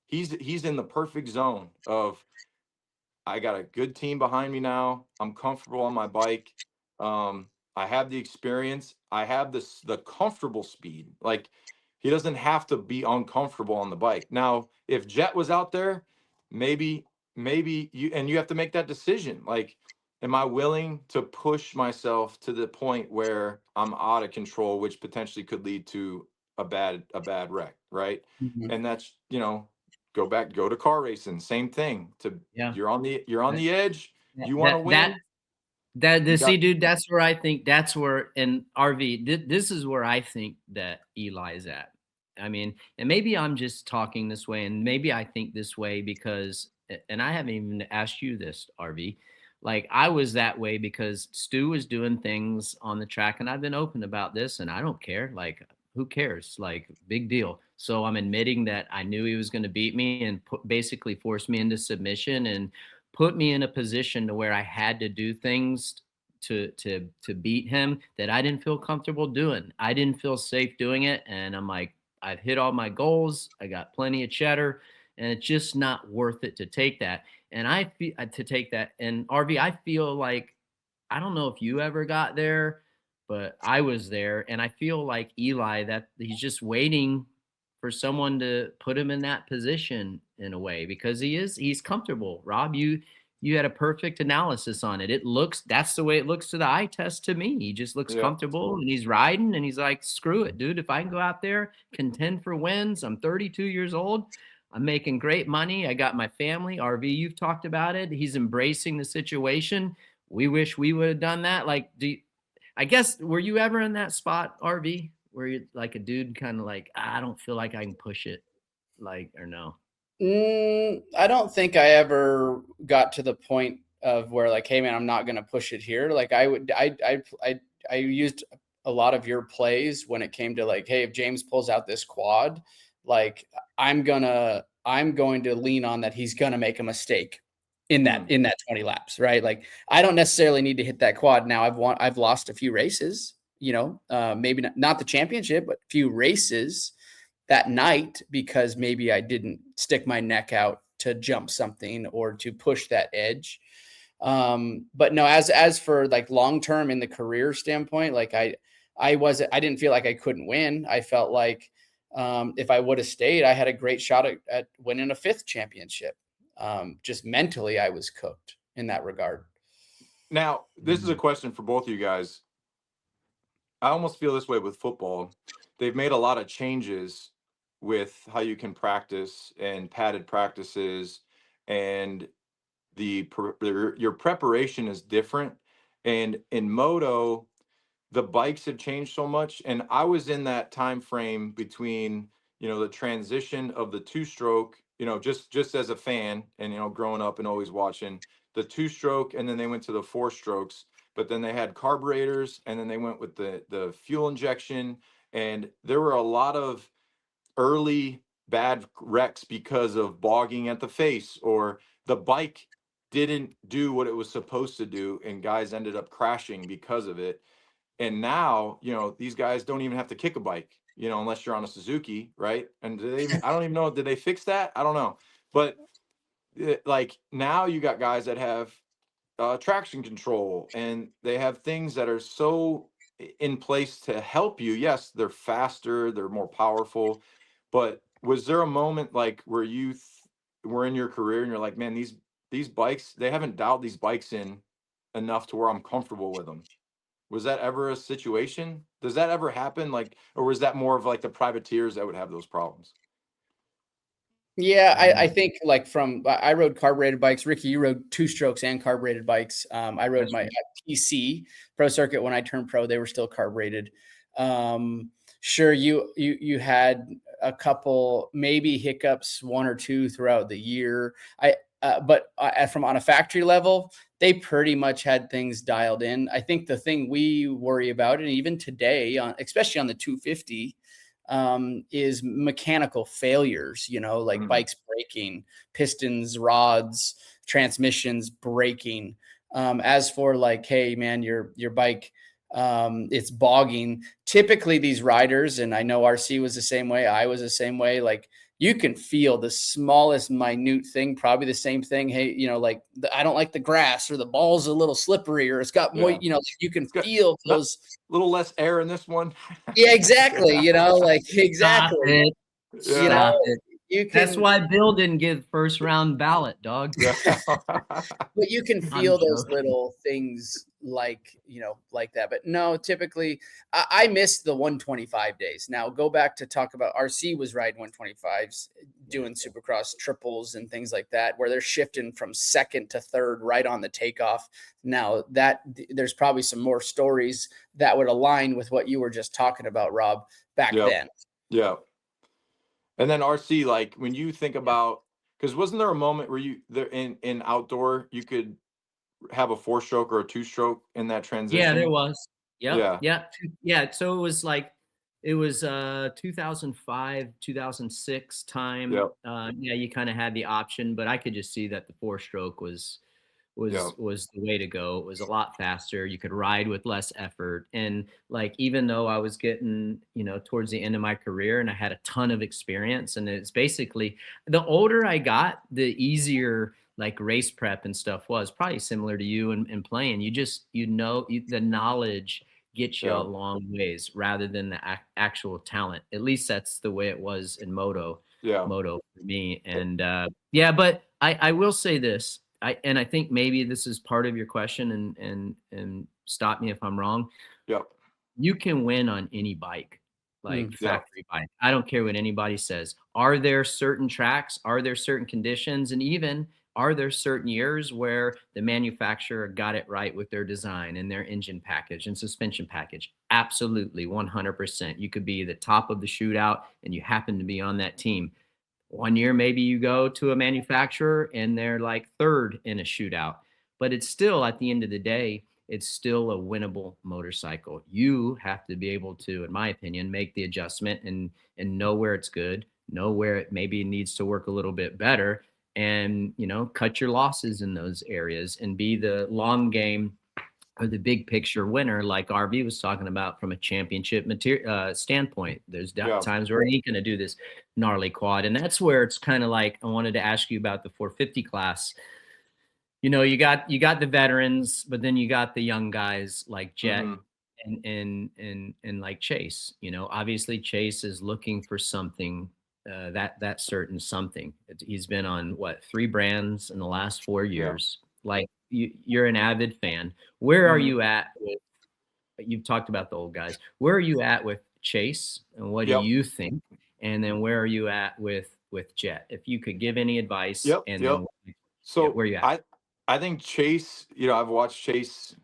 he's in the perfect zone of, I got a good team behind me now. I'm comfortable on my bike. I have the experience. I have the comfortable speed. Like he doesn't have to be uncomfortable on the bike. Now, if Jet was out there, maybe you have to make that decision. Like, am I willing to push myself to the point where I'm out of control, which potentially could lead to a bad wreck, right? Mhm. And that's, you know, go to car racing, same thing. Yeah. You're on the edge, you want to That win. the You got, see, dude, that's where I think that's where in RV, this is where I think that Eli's at. I mean, and maybe I'm just talking this way, and maybe I think this way because, and I haven't even asked you this, RV. Like I was that way because Stu was doing things on the track, and I've been open about this, and I don't care. Like, who cares? Like, big deal. So I'm admitting that I knew he was going to beat me and basically force me into submission and put me in a position to where I had to do things to beat him that I didn't feel comfortable doing. I didn't feel safe doing it, and I'm like, I've hit all my goals. I got plenty of cheddar, and it's just not worth it to take that. And I feel to take that. And RV, I feel like I don't know if you ever got there, but I was there, and I feel like Eli that he's just waiting for someone to put him in that position in a way because he's comfortable. Rob, you had a perfect analysis on it. That's the way it looks to the eye test to me. He just looks yeah. comfortable and he's riding and he's like, screw it, dude. If I can go out there, contend for wins, I'm 32 years old. I'm making great money. I got my family. RV, you've talked about it. He's embracing the situation. We wish we would have done that. Like, I guess, were you ever in that spot, RV, where you're like a dude kind of like, I don't feel like I can push it, like, or no? I don't think I ever got to the point of where like, hey man, I'm not going to push it here. Like I used a lot of your plays when it came to like, hey, if James pulls out this quad, like I'm going to lean on that. He's going to make a mistake in that 20 laps, right? Like I don't necessarily need to hit that quad. Now I've lost a few races, you know, maybe not the championship, but a few races that night because maybe I didn't stick my neck out to jump something or to push that edge. But no, as for like long-term in the career standpoint, like I didn't feel like I couldn't win. I felt like if I would have stayed, I had a great shot at winning a 5th championship. Just mentally, I was cooked in that regard. Now, this is a question for both of you guys. I almost feel this way with football. They've made a lot of changes with how you can practice and padded practices, and your preparation is different. And in moto, the bikes have changed so much, and I was in that time frame between, you know, the transition of the two-stroke, you know, just as a fan, and you know, growing up and always watching the two-stroke, and then they went to the four strokes, but then they had carburetors, and then they went with the fuel injection, and there were a lot of early bad wrecks because of bogging at the face, or the bike didn't do what it was supposed to do, and guys ended up crashing because of it. And now, you know, these guys don't even have to kick a bike, you know, unless you're on a Suzuki, right? And do they even, I don't even know, did they fix that? I don't know. But like now you got guys that have traction control, and they have things that are so in place to help you. Yes, they're faster, they're more powerful, but was there a moment like where you were in your career and you're like, man, these bikes, they haven't dialed these bikes in enough to where I'm comfortable with them? Was that ever a situation? Does that ever happen? Like, or was that more of like the privateers that would have those problems? Yeah, I think like I rode carbureted bikes. Ricky, you rode two strokes and carbureted bikes. I rode That's my right. PC pro circuit when I turned pro. They were still carbureted. Sure, you had a couple maybe hiccups, one or two throughout the year. But from on a factory level, they pretty much had things dialed in. I think the thing we worry about, and even today, especially on the 250, is mechanical failures, you know, like bikes breaking, pistons, rods, transmissions breaking. As for like, hey man, your bike, it's bogging. Typically these riders, and I know RC was the same way, I was the same way, like you can feel the smallest minute thing, probably the same thing. Hey, you know, like I don't like the grass, or the ball's a little slippery, or it's got more, you know, you can feel those. A little less air in this one. Yeah, exactly. You know, like Stop exactly. it. You know, Stop it. you That's can, why Bill didn't get first round ballot, dog. Yeah. but you can I'm feel those joking. little things like, you know, like that. But no, typically I miss the 125 days. Now go back to talk about RC was riding 125s, doing Supercross triples and things like that, where they're shifting from second to third right on the takeoff. Now that there's probably some more stories that would align with what you were just talking about, Rob, back Yep. then. Yeah. And then RC, like when you think about, because wasn't there a moment where you there in outdoor you could have a four stroke or a two stroke in that Yeah, there transition? was. Yep. Yeah. Yeah. Yeah. So it was 2005, 2006 time. Yep. Yeah, you kind of had the option, but I could just see that the four stroke Yep. was the way to go. It was a lot faster. You could ride with less effort. And like, even though I was getting, you know, towards the end of my career and I had a ton of experience, and it's basically the older I got, the easier like race prep and stuff was, probably similar to you and playing. You just, the knowledge gets you a Yeah. long ways rather than the actual talent. At least that's the way it was in Yeah. moto for me. And yeah, but I will say this. I think maybe this is part of your question, and stop me if I'm wrong. Yep. You can win on any bike, like Yeah. factory bike. I don't care what anybody says. Are there certain tracks? Are there certain conditions? And even are there certain years where the manufacturer got it right with their design and their engine package and suspension package? Absolutely, 100%. You could be the top of the shootout and you happen to be on that team. One year, maybe you go to a manufacturer and they're like third in a shootout, but it's still, at the end of the day, it's still a winnable motorcycle. You have to be able to, in my opinion, make the adjustment and know where it's good, know where it maybe needs to work a little bit better, and, you know, cut your losses in those areas and be the long game or the big picture winner, like RV was talking about from a championship standpoint. There's Yeah. times where he ain't going to do this gnarly quad. And that's where it's kind of like, I wanted to ask you about the 450 class. You know, you got the veterans, but then you got the young guys like Jet and like Chase. You know, obviously Chase is looking for something, that certain something. He's been on what, 3 brands in the last 4 years. Like, you're an avid fan. Where are you at with, you've talked about the old guys. Where are you at with Chase, and what do Yep. you think? And then where are you at with Jet? If you could give any advice, Yep. and Yep. then So where are you at? I think Chase, you know, I've watched Chase.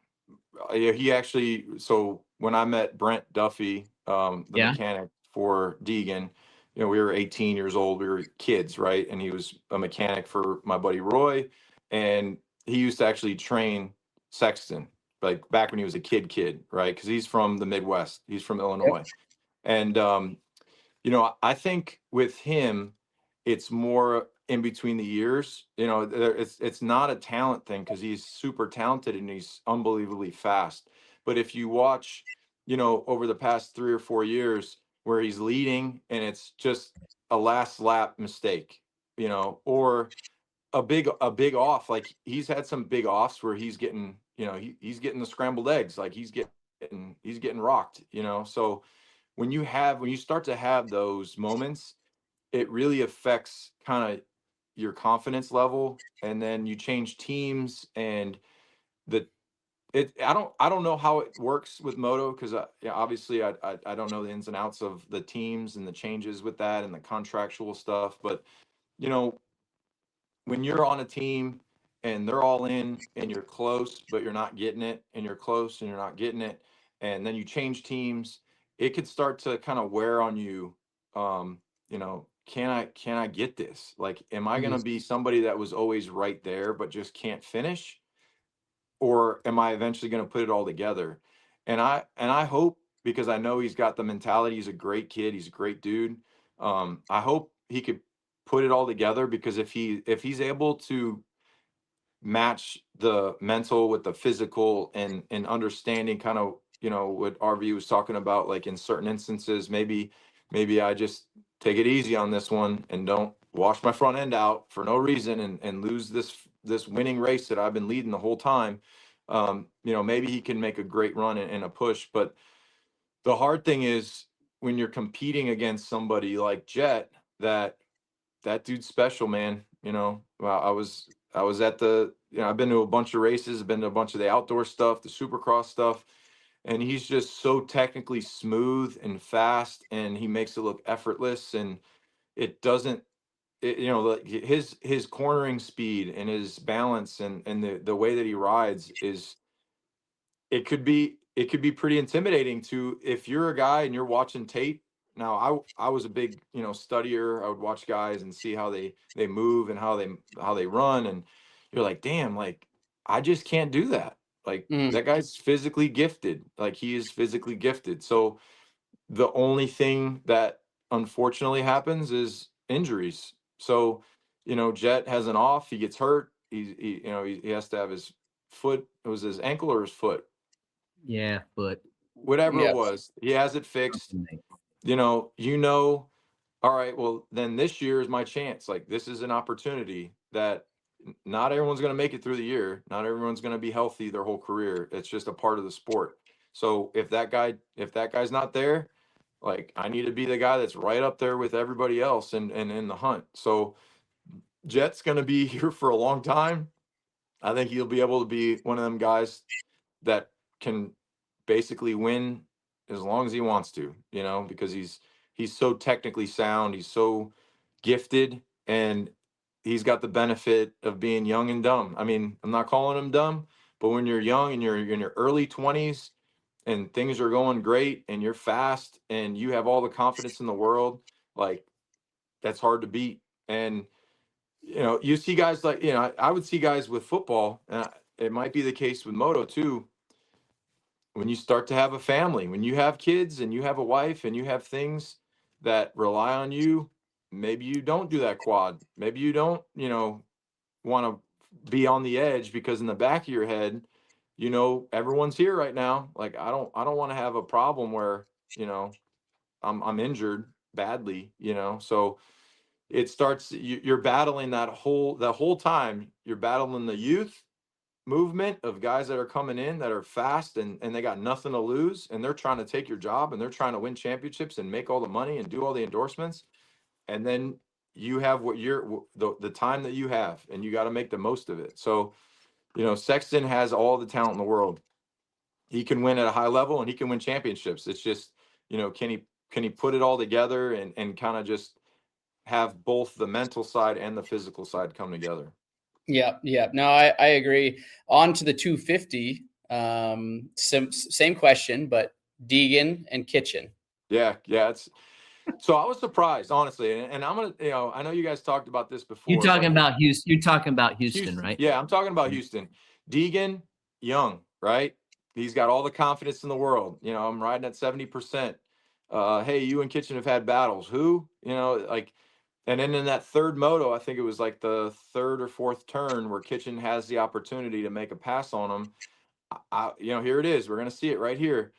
Yeah, he actually, so when I met Brent Duffe, the Yeah. mechanic for Deegan, you know, we were 18 years old. We were kids, right? And he was a mechanic for my buddy Roy. And he used to actually train Sexton, like back when he was a kid, right? Because he's from the Midwest. He's from Illinois. And, you know, I think with him, it's more in between the years. You know, it's not a talent thing because he's super talented and he's unbelievably fast. But if you watch, you know, over the past 3 or 4 years where he's leading and it's just a last lap mistake, you know, or a big off, like he's had some big offs where he's getting, you know, he's getting the scrambled eggs, like he's getting rocked, you know. So when you start to have those moments, it really affects kind of your confidence level, and then you change teams. And the it I don't know how it works with moto, because yeah, obviously I don't know the ins and outs of the teams and the changes with that and the contractual stuff. But you know, when you're on a team and they're all in and you're close but you're not getting it, and you're close and you're not getting it, and then you change teams, it could start to kind of wear on you. You know, can I get this? Like, am I going to be somebody that was always right there but just can't finish, or am I eventually going to put it all together? And I hope, because I know he's got the mentality. He's a great kid. He's a great dude. I hope he could put it all together, because if he's able to match the mental with the physical, and understanding kind of, you know, what RV was talking about, like in certain instances, maybe I just take it easy on this one and don't wash my front end out for no reason, and lose this winning race that I've been leading the whole time. You know, maybe he can make a great run and a push. But the hard thing is when you're competing against somebody like Jet, that dude's special, man. You know, well, I was at the, you know, I've been to a bunch of races, been to a bunch of the outdoor stuff, the Supercross stuff, and he's just so technically smooth and fast, and he makes it look effortless. And it doesn't, you know, like his cornering speed and his balance, and the way that he rides is, it could be pretty intimidating to, if you're a guy and you're watching tape. Now, I was a big, you know, studier. I would watch guys and see how they move and how they run, and you're like, damn, like I just can't do that. Like that guy's physically gifted. Like he is physically gifted. So the only thing that unfortunately happens is injuries. So, you know, Jet has an off, he gets hurt. You know, he has to have his foot. It was his ankle or his foot, Yeah, but whatever it Yeah. was, he has it fixed. You know, all right, well, then this year is my chance. Like, this is an opportunity that not everyone's going to make it through the year. Not everyone's going to be healthy their whole career. It's just a part of the sport. So if that guy's not there, like, I need to be the guy that's right up there with everybody else, and in the hunt. So Jet's going to be here for a long time. I think he'll be able to be one of them guys that can basically win as long as he wants to, you know, because he's so technically sound, he's so gifted, and he's got the benefit of being young and dumb. I mean, I'm not calling him dumb, but when you're young and you're in your early 20s and things are going great and you're fast and you have all the confidence in the world, like, that's hard to beat. And you know, you see guys like, you know, I would see guys with football, and it might be the case with moto too. When you start to have a family, when you have kids and you have a wife and you have things that rely on you, maybe you don't do that quad. Maybe you don't, you know, want to be on the edge, because in the back of your head, you know, everyone's here right now. Like, I don't want to have a problem where, you know, I'm injured badly, you know. So it starts, you're battling the whole time. You're battling the youth movement of guys that are coming in that are fast, and they got nothing to lose, and they're trying to take your job, and they're trying to win championships and make all the money and do all the endorsements. And then you have the time that you have, and you got to make the most of it. So, you know, Sexton has all the talent in the world. He can win at a high level and he can win championships. It's just, you know, can he put it all together, and kind of just have both the mental side and the physical side come together? Yeah. No, I agree. On to the 250. Same question, but Deegan, and Kitchen. Yeah. It's so I was surprised, honestly. And I'm gonna, I know you guys talked about this before. You're talking about Houston. You're talking about Houston, right? Yeah, I'm talking about Houston. Deegan, young, right? He's got all the confidence in the world. I'm riding at 70%. Hey, you and Kitchen have had battles. Who? Like, and then in that third moto, I think it was like the third or fourth turn where Kitchen has the opportunity to make a pass on him. Here it is. We're gonna see it right here.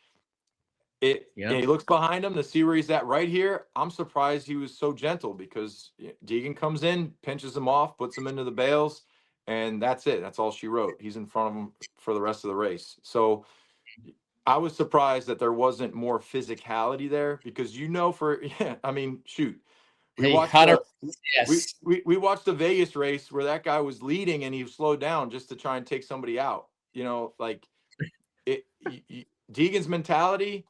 He looks behind him to see where he's at right here. I'm surprised he was so gentle because Deegan comes in, pinches him off, puts him into the bales, and that's it. That's all she wrote. He's in front of him for the rest of the race. So I was surprised that there wasn't more physicality there because shoot. We watched yes. we watched the Vegas race where that guy was leading and he slowed down just to try and take somebody out. Deegan's mentality,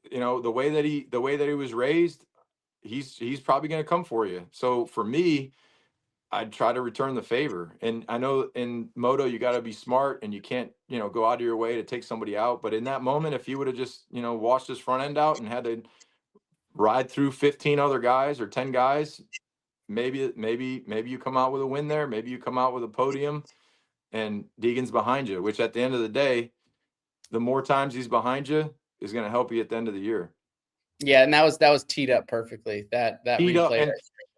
the way that he was raised, he's probably going to come for you. So for me, I'd try to return the favor. And I know in moto, you got to be smart and you can't, go out of your way to take somebody out. But in that moment, if he would have just, washed his front end out and had to ride through 15 other guys or 10 guys, maybe you come out with a win there. Maybe you come out with a podium and Deegan's behind you, which at the end of the day, the more times he's behind you is going to help you at the end of the year. Yeah, and that was teed up perfectly. That teed replay up,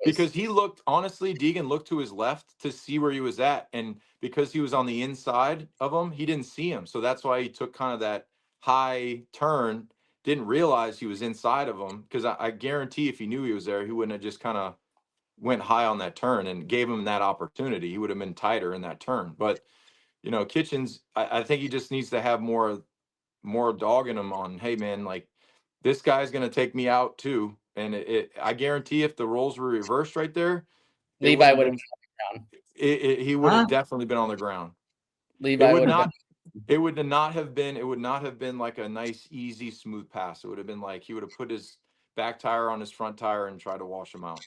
because he looked, honestly, Deegan looked to his left to see where he was at, and because he was on the inside of him, he didn't see him. So that's why he took kind of that high turn, didn't realize he was inside of him, because I guarantee if he knew he was there, he wouldn't have just kind of went high on that turn and gave him that opportunity. He would have been tighter in that turn. But Kitchens, I think he just needs to have more dog in him on, hey man, like this guy's going to take me out too. And I guarantee if the roles were reversed right there, Levi would have been on the ground. He would have definitely been on the ground. Levi would not. It would not have been like a nice, easy, smooth pass. It would have been like he would have put his back tire on his front tire and tried to wash him out.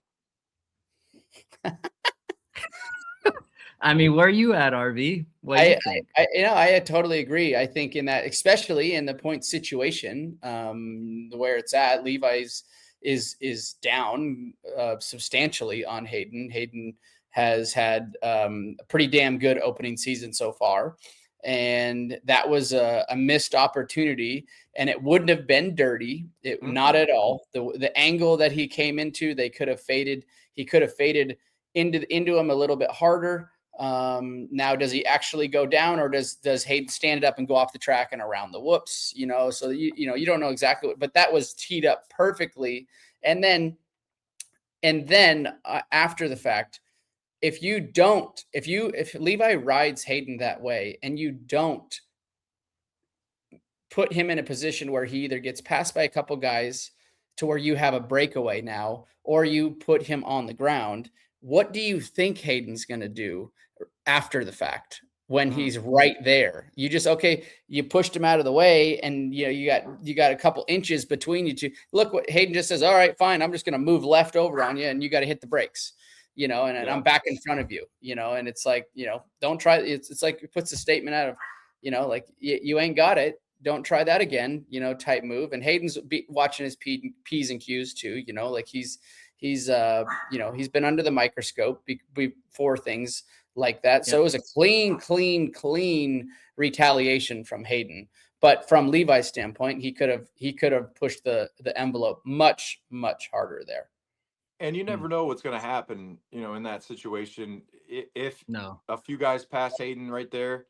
I mean, where are you at, RV? What do you think? I totally agree. I think in that, especially in the point situation, where it's at, Levi's is down substantially on Haiden. Haiden has had a pretty damn good opening season so far, and that was a missed opportunity. And it wouldn't have been dirty, not at all. The angle that he came into, they could have faded. He could have faded into him a little bit harder. Now, does he actually go down, or does Haiden stand it up and go off the track and around the whoops? So you don't know exactly but that was teed up perfectly. And then after the fact, if Levi rides Haiden that way and you don't put him in a position where he either gets passed by a couple guys to where you have a breakaway now, or you put him on the ground, what do you think Hayden's going to do after the fact when he's right there? You just, you pushed him out of the way, and you got a couple inches between you two. Look what Haiden just says. All right, fine. I'm just going to move left over on you, and you got to hit the brakes, and I'm back in front of you, and it's like, don't try. It's like it puts a statement out of, like you ain't got it. Don't try that again, type move. And Hayden's watching his P's and Q's too, like he's been under the microscope before things like that. So it was a clean retaliation from Haiden. But from Levi's standpoint, he could have pushed the envelope much, much harder there. And you never know what's going to happen, in that situation. If a few guys pass Haiden right there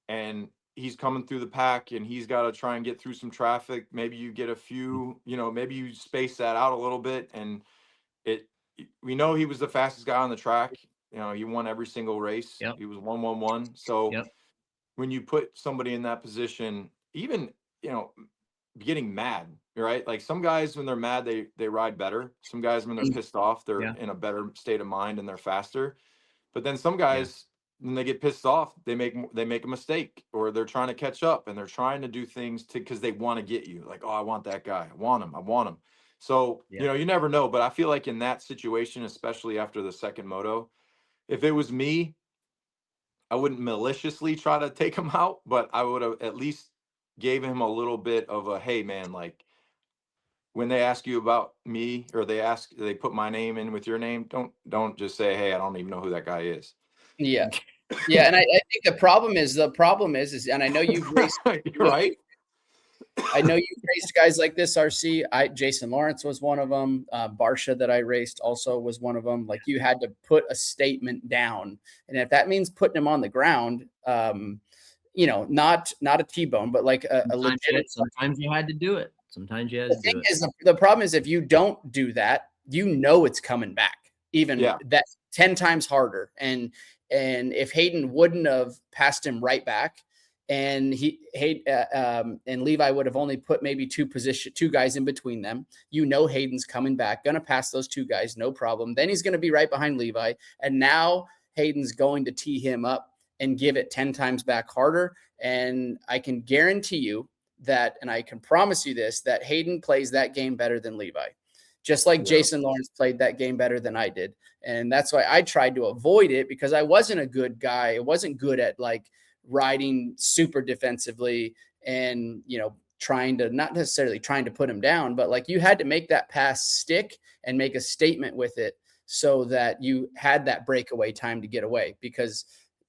and he's coming through the pack and he's got to try and get through some traffic, maybe you get a few, maybe you space that out a little bit. And we know he was the fastest guy on the track. He won every single race. Yep. He was 1-1-1. So when you put somebody in that position, even, getting mad, right? Like some guys, when they're mad, they ride better. Some guys, when they're pissed off, they're in a better state of mind and they're faster. But then some guys, when they get pissed off, they make a mistake, or they're trying to catch up and they're trying to do things because they want to get you. Like, oh, I want that guy. I want him. So, you never know. But I feel like in that situation, especially after the second moto, if it was me, I wouldn't maliciously try to take him out, but I would have at least gave him a little bit of a, hey man, like when they ask you about me or they put my name in with your name, don't just say, hey, I don't even know who that guy is. Yeah. Yeah. And I think the problem is, and I know you've raced, right. I know you've raced guys like this, RC. Jason Lawrence was one of them. Barsha that I raced also was one of them. Like, you had to put a statement down. And if that means putting him on the ground, you know, not a T-bone, but like a legit. Sometimes you had to do it. Sometimes you had to do it. The problem is, if you don't do that, you know it's coming back, even that 10 times harder. And if Haiden wouldn't have passed him right back, and and Levi would have only put maybe two guys in between them, you know Hayden's coming back, gonna pass those two guys, no problem. Then he's gonna be right behind Levi, and now Hayden's going to tee him up and give it 10 times back harder. And I can guarantee you that, and I can promise you this, that Haiden plays that game better than Levi, just like Jason Lawrence played that game better than I did. And that's why I tried to avoid it, because I wasn't a good guy. I wasn't good at like riding super defensively and, you know, not necessarily trying to put him down, but like, you had to make that pass stick and make a statement with it so that you had that breakaway time to get away. Because,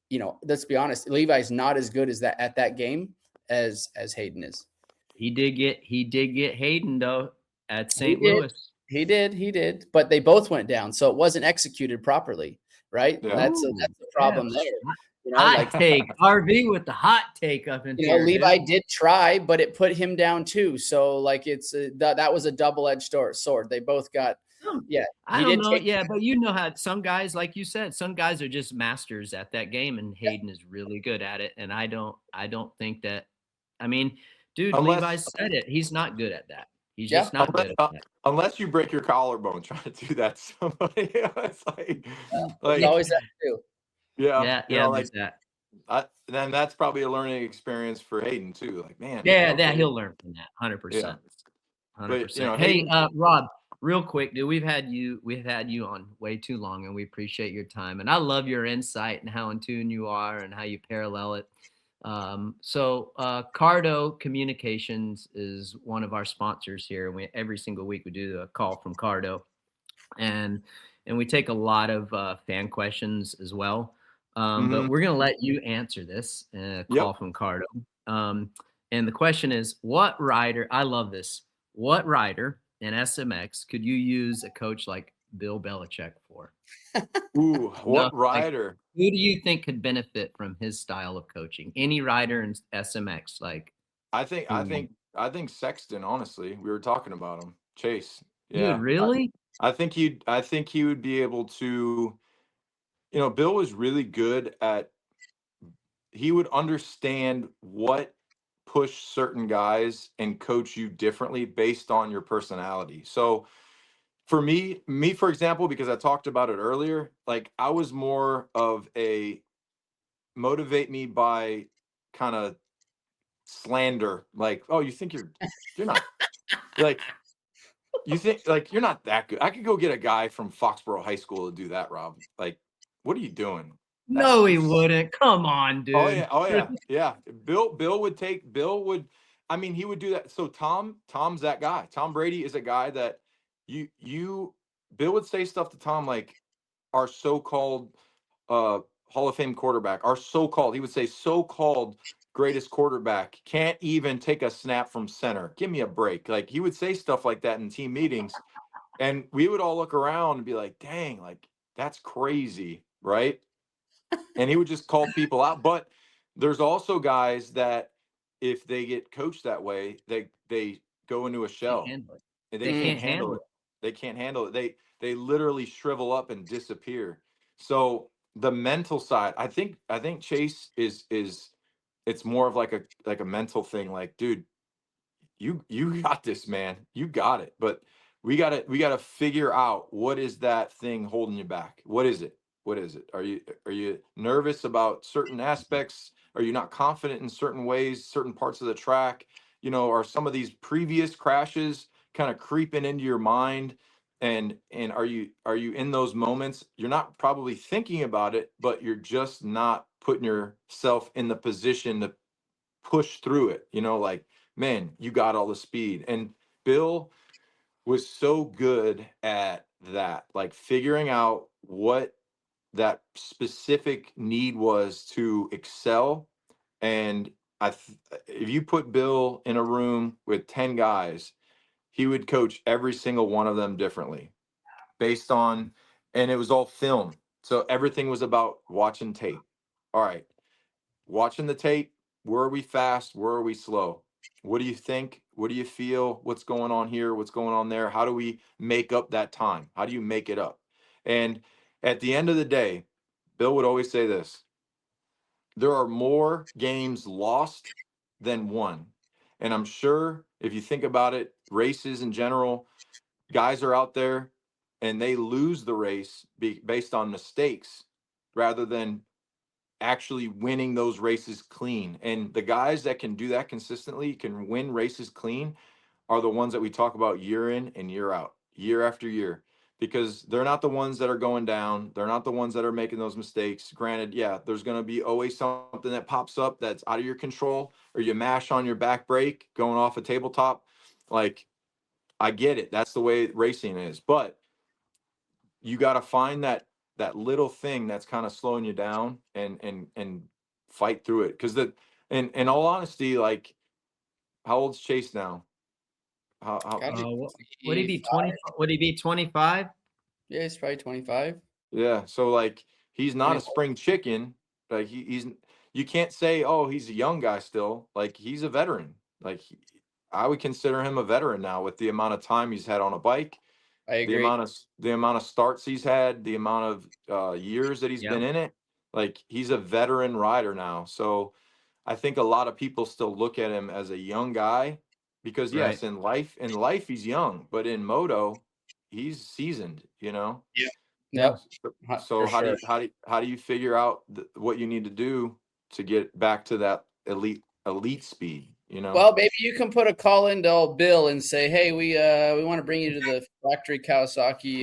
you know, let's be honest, Levi's not as good as that at that game as Haiden is. He did get Haiden though at St. Louis. He did, but they both went down, so it wasn't executed properly, right? Yeah. That's the problem there. You know, hot take. RV with the hot take up in here. Levi did try, but it put him down too. So like, that was a double-edged sword. They both got. I don't know. But you know how some guys, like you said, some guys are just masters at that game, and Haiden is really good at it. And I don't think that. I mean, dude, Levi said it. He's not good at that. He's just not good at that. Unless you break your collarbone trying to do that to somebody. It's like always that too. Yeah. Like that. Then that's probably a learning experience for Haiden too. Like, man. Yeah, he'll learn from that. 100%. 100%. Hey, Rob, real quick, dude, we've had you on way too long, and we appreciate your time. And I love your insight and how in tune you are and how you parallel it. So Cardo Communications is one of our sponsors here. Every single week we do a call from Cardo, and we take a lot of fan questions as well. But we're going to let you answer this call from Cardo. And the question is, what rider, I love this, what rider in SMX could you use a coach like Bill Belichick for? Ooh, what rider? Who do you think could benefit from his style of coaching? Any rider in SMX? Like, I think Sexton, honestly. We were talking about him. Chase. Yeah. Dude, really? I think he would be able to, you know, Bill was really good at, he would understand what pushed certain guys and coach you differently based on your personality. So for me, for example, because I talked about it earlier, like I was more of a motivate me by kind of slander, like, oh, you think you're not like, you think like you're not that good. I could go get a guy from Foxborough High School to do that, Rob. Like, what are you doing? No, he wouldn't. Come on, dude. Oh yeah. Bill would, I mean, he would do that. So Tom's that guy. Tom Brady is a guy that Bill would say stuff to Tom like our so-called Hall of Fame quarterback, he would say so-called greatest quarterback can't even take a snap from center. Give me a break. Like, he would say stuff like that in team meetings, and we would all look around and be like, dang, like that's crazy, right? And he would just call people out. But there's also guys that if they get coached that way, they go into a shell. They can't handle it. They can't handle it. They literally shrivel up and disappear. So the mental side, I think Chase is it's more of like a mental thing. Like, dude, you got this, man. You got it. But we gotta figure out, what is that thing holding you back? What is it? Are you nervous about certain aspects? Are you not confident in certain ways, certain parts of the track? You know, are some of these previous crashes kind of creeping into your mind? And are you in those moments? You're not probably thinking about it, but you're just not putting yourself in the position to push through it, like, man, you got all the speed. And Bill was so good at that, like figuring out what that specific need was to excel. And if you put Bill in a room with 10 guys, he would coach every single one of them differently based on, and it was all film. So everything was about watching tape. All right, watching the tape, where are we fast? Where are we slow? What do you think? What do you feel? What's going on here? What's going on there? How do we make up that time? How do you make it up? And at the end of the day, Bill would always say this: there are more games lost than won. And I'm sure if you think about it, races in general, guys are out there and they lose the race based on mistakes rather than actually winning those races clean. And the guys that can do that consistently, can win races clean, are the ones that we talk about year in and year out, year after year, because they're not the ones that are going down. They're not the ones that are making those mistakes. Granted, yeah, there's going to be always something that pops up that's out of your control, or you mash on your back brake going off a tabletop. Like, I get it. That's the way racing is. But you got to find that little thing that's kind of slowing you down and fight through it. Because in all honesty, like, how old's Chase now? Would he be 20? Would he be 25? Yeah, he's probably 25. Yeah. So like, he's not a spring chicken. Like he's you can't say, oh, he's a young guy still. Like, he's a veteran. Like, I would consider him a veteran now with the amount of time he's had on a bike. I agree. The amount of starts he's had, the amount of years that he's been in it. Like, he's a veteran rider now. So I think a lot of people still look at him as a young guy because yes, in life he's young, but in moto, he's seasoned, Yeah. Yep. So how do you figure out what you need to do to get back to that elite speed? Well, maybe you can put a call into old Bill and say, hey, we want to bring you to the factory Kawasaki.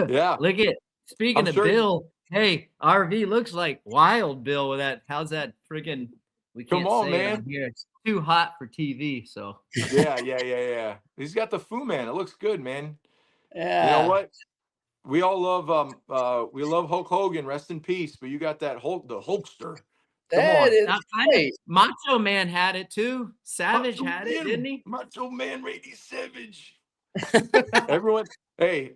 Yeah. Look at, speaking of Bill, hey, RV looks like Wild Bill with that. How's that freaking? We can't Come on, say man. it on here. It's too hot for TV. So yeah. He's got the Fu Man. It looks good, man. Yeah. You know what? We all love we love Hulk Hogan, rest in peace. But you got the Hulkster. Come on. Macho Man had it too. Savage had it, didn't he? Macho Man Randy Savage. Everyone, hey,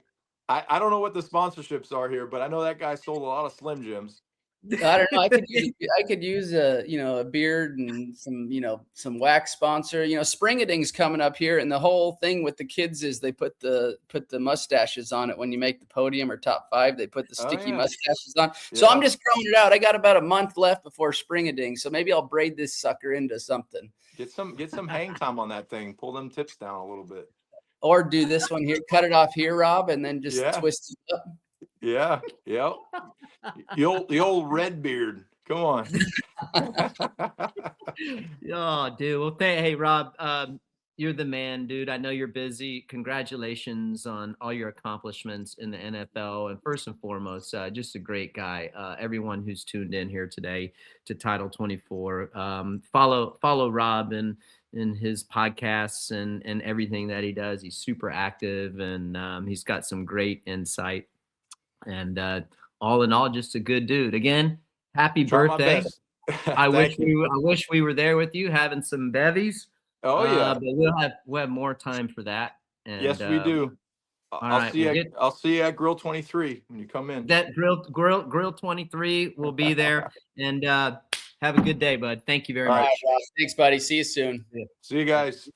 I don't know what the sponsorships are here, but I know that guy sold a lot of Slim Jims. I don't know. I could use a beard and some wax sponsor. Spring-a-ding's coming up here, and the whole thing with the kids is they put the mustaches on it when you make the podium or top 5. They put the sticky mustaches on. So I'm just growing it out. I got about a month left before Spring-a-ding, so maybe I'll braid this sucker into something. Get some hang time on that thing. Pull them tips down a little bit. Or do this one here, cut it off here, Rob, and then just twist it up. Yeah. The old red beard. Come on. Oh, dude. Well, hey, Rob, you're the man, dude. I know you're busy. Congratulations on all your accomplishments in the NFL. And first and foremost, just a great guy. Everyone who's tuned in here today to Title 24, follow Rob and his podcasts and everything that he does. He's super active, and he's got some great insight. And all in all, just a good dude. Again, happy birthday. I wish we were there with you having some bevies. Oh yeah. But we'll have more time for that. And, yes, we do. I'll see you at Grill 23 when you come in. That Grill 23 will be there. And have a good day, bud. Thank you very much. Right, thanks, buddy. See you soon. Yeah. See you guys.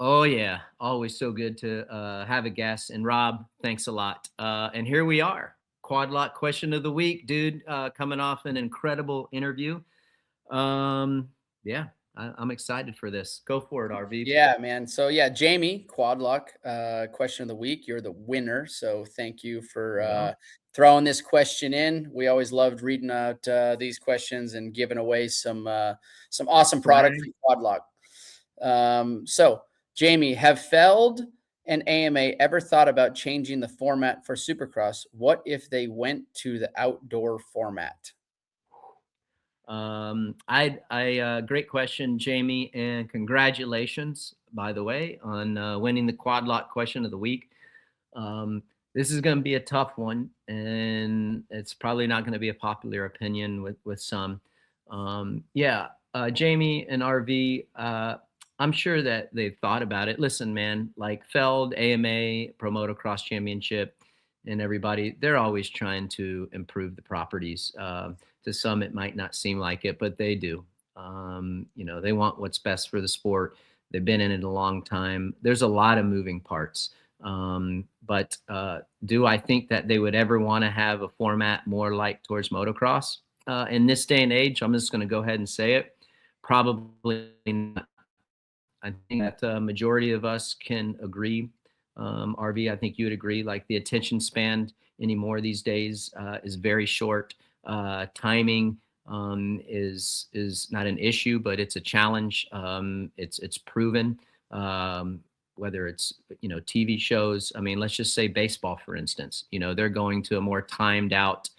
Oh, yeah. Always so good to have a guest. And Rob, thanks a lot. And here we are. Quad Lock question of the week, dude, coming off an incredible interview. I'm excited for this. Go for it, RV. Yeah, man. So, yeah, Jamie, Quad Lock question of the week. You're the winner. So thank you for throwing this question in. We always loved reading out these questions and giving away some awesome product from Quad Lock. So, Jamie, have Feld and AMA ever thought about changing the format for Supercross? What if they went to the outdoor format? Great question, Jamie, and congratulations, by the way, on winning the Quad Lock Question of the Week. This is going to be a tough one, and it's probably not going to be a popular opinion with some. Jamie and RV, I'm sure that they've thought about it. Listen, man, like Feld, AMA, Pro Motocross Championship, and everybody, they're always trying to improve the properties. To some, it might not seem like it, but they do. They want what's best for the sport. They've been in it a long time. There's a lot of moving parts. But do I think that they would ever want to have a format more like towards motocross? In this day and age, I'm just going to go ahead and say it. Probably not. I think that the majority of us can agree. RV, I think you would agree, like the attention span anymore these days is very short. Timing is not an issue, but it's a challenge. It's proven, whether it's, TV shows. I mean, let's just say baseball, for instance, they're going to a more timed out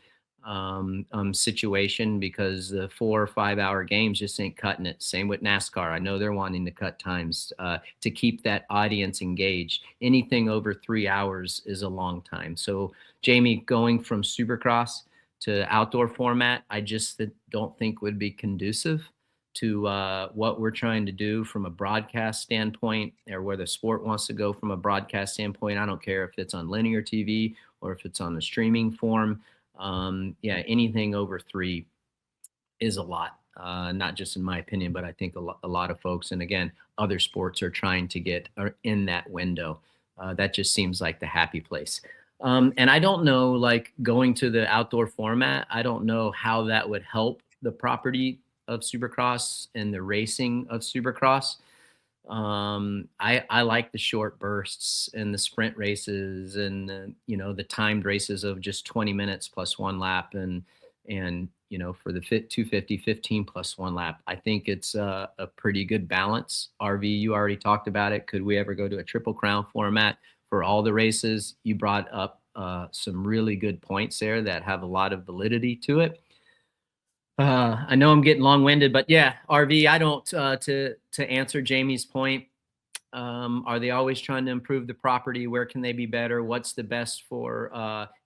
situation because the 4 or 5 hour games just ain't cutting it. Same with NASCAR. I know they're wanting to cut times to keep that audience engaged. Anything over 3 hours is a long time. So Jamie, going from Supercross to outdoor format, I just don't think would be conducive to what we're trying to do from a broadcast standpoint, or where the sport wants to go from a broadcast standpoint. I don't care if it's on linear TV or if it's on a streaming form. Anything over 3 is a lot, not just in my opinion, but I think a lot of folks, and again, other sports are trying to get in that window. That just seems like the happy place. And I don't know, like going to the outdoor format, I don't know how that would help the property of Supercross and the racing of Supercross. I like the short bursts and the sprint races and the timed races of just 20 minutes plus 1 lap and for the 250 15 plus 1 lap. I think it's a pretty good balance. RV, you already talked about it. Could we ever go to a Triple Crown format for all the races? You brought up some really good points there that have a lot of validity to it. I know I'm getting long-winded, but yeah, RV, I don't, to answer Jamie's point, are they always trying to improve the property? Where can they be better? What's the best for,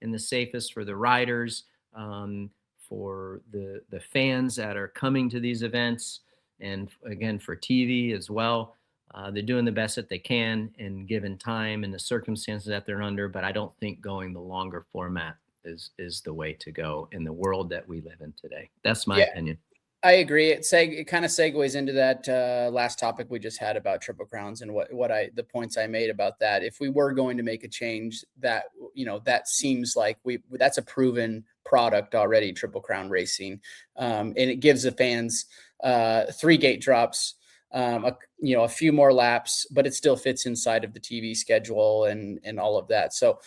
and the safest for the riders, for the fans that are coming to these events, and again, for TV as well. They're doing the best that they can in given time and the circumstances that they're under, but I don't think going the longer format is the way to go in the world that we live in today. That's my opinion. I agree. It kind of segues into that last topic we just had about Triple Crowns and the points I made about that. If we were going to make a change, that that seems like that's a proven product already, Triple Crown racing, and it gives the fans 3 gate drops, a few more laps, but it still fits inside of the TV schedule and all of that. So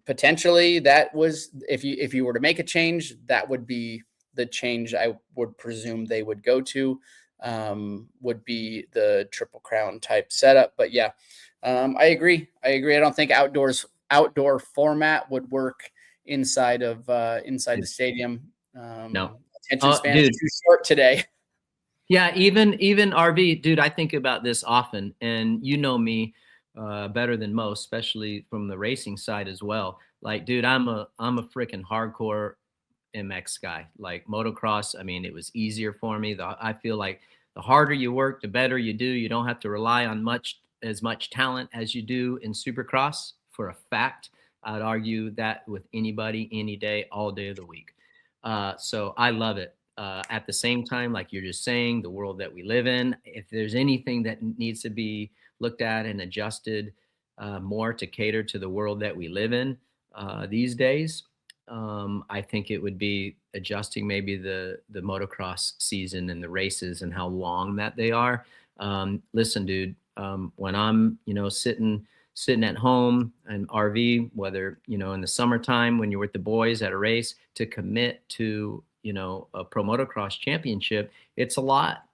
potentially that was, if you were to make a change, that would be the change I would presume they would go to, would be the Triple Crown type setup. But yeah, I agree. I don't think outdoor format would work inside the stadium. No. Attention span is too short today. Yeah, even RV, dude, I think about this often, and you know me better than most, especially from the racing side as well. Like, dude, I'm a freaking hardcore MX guy. Like motocross, I mean, it was easier for me. I feel like the harder you work, the better you do. You don't have to rely on as much talent as you do in Supercross. For a fact, I'd argue that with anybody, any day, all day of the week. So I love it. At the same time, like you're just saying, the world that we live in, if there's anything that needs to be looked at and adjusted more to cater to the world that we live in these days, I think it would be adjusting maybe the motocross season and the races and how long that they are. Listen, dude, when I'm, sitting at home and RV, whether, in the summertime when you're with the boys at a race, to commit to, a pro motocross championship, it's a lot,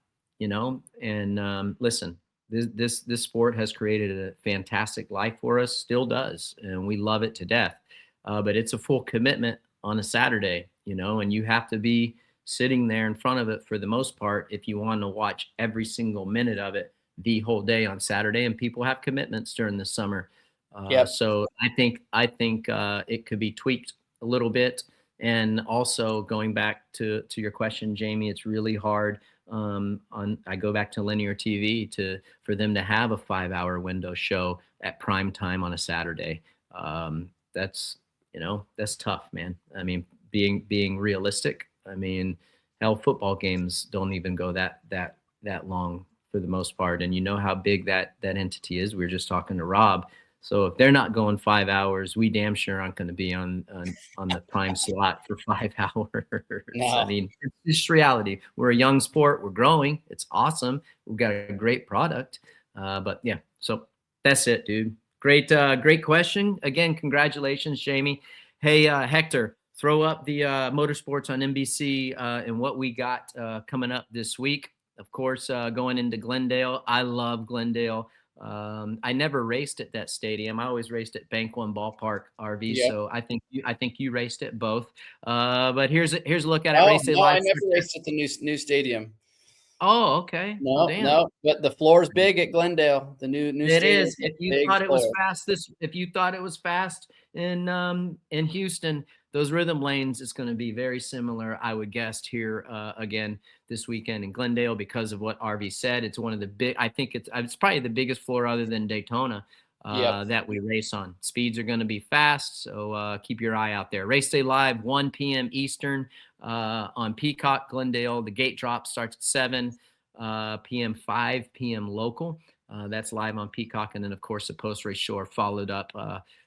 and listen, this sport has created a fantastic life for us, still does, and we love it to death. But it's a full commitment on a Saturday, and you have to be sitting there in front of it for the most part if you want to watch every single minute of it the whole day on Saturday. And people have commitments during the summer. So I think it could be tweaked a little bit. And also going back to your question, Jamie, it's really hard. I go back to linear TV for them to have a 5-hour window show at prime time on a Saturday. That's tough, man. I mean, being realistic. I mean, hell, football games don't even go that long for the most part. And you know how big that entity is. We were just talking to Rob. So if they're not going 5 hours, we damn sure aren't going to be on the prime slot for 5 hours. No. I mean, it's just reality. We're a young sport. We're growing. It's awesome. We've got a great product. But yeah, so that's it, dude. Great question. Again, congratulations, Jamie. Hey, Hector, throw up the Motorsports on NBC and what we got coming up this week. Of course, going into Glendale. I love Glendale. I never raced at that stadium. I always raced at Bank One Ballpark RV. Yep. So I think you raced at both. But here's a look at it. I never raced at the new stadium. Oh, okay. No, but the floor is big at Glendale. The new It stadium is. If you thought it was fast, if you thought it was fast in Houston, those rhythm lanes is going to be very similar, I would guess, here again this weekend in Glendale because of what RV said. It's one of the big. I think it's probably the biggest floor other than Daytona that we race on. Speeds are going to be fast, so keep your eye out there. Race day live 1 p.m. Eastern on Peacock, Glendale. The gate drop starts at 7 p.m. 5 p.m. local. That's live on Peacock, and then of course the post-race show followed up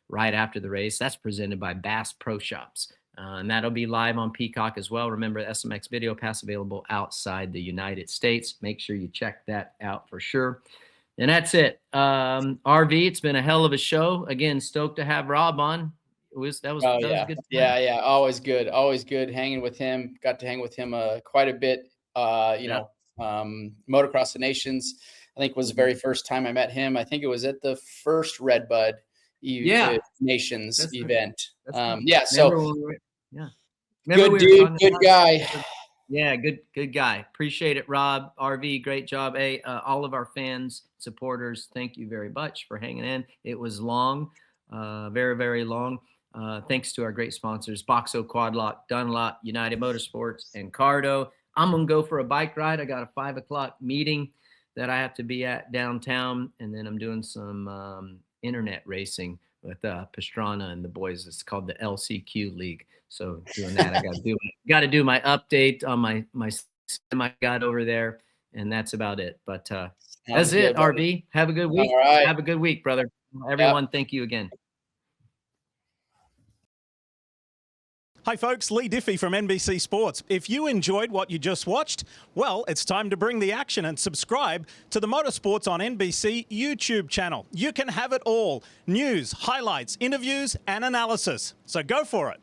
right after the race. That's presented by Bass Pro Shops, and that'll be live on Peacock as well. Remember, SMX Video Pass available outside the United States. Make sure you check that out for sure. And that's it. RV, it's been a hell of a show. Again, stoked to have Rob on. That was good. Yeah. Always good hanging with him. Got to hang with him quite a bit. Motocross the Nations, I think, was the very first time I met him. I think it was at the first Redbud Nations event. Good dude, good guy. Yeah, good guy. Appreciate it, Rob. RV, great job. Hey, all of our fans, supporters, thank you very much for hanging in. It was long, very, very long. Thanks to our great sponsors, Boxo, Quadlock, Dunlop, United Motorsports, and Cardo. I'm going to go for a bike ride. I got a 5 o'clock meeting that I have to be at downtown, and then I'm doing some internet racing with Pastrana and the boys. It's called the LCQ League. So doing that, I got to do my update on my system I got over there, and that's about it. But that's it, RV. Have a good week. All right. Have a good week, brother. Everyone, thank you again. Hi folks, Lee Diffie from NBC Sports. If you enjoyed what you just watched, well, it's time to bring the action and subscribe to the Motorsports on NBC YouTube channel. You can have it all: news, highlights, interviews, and analysis. So go for it.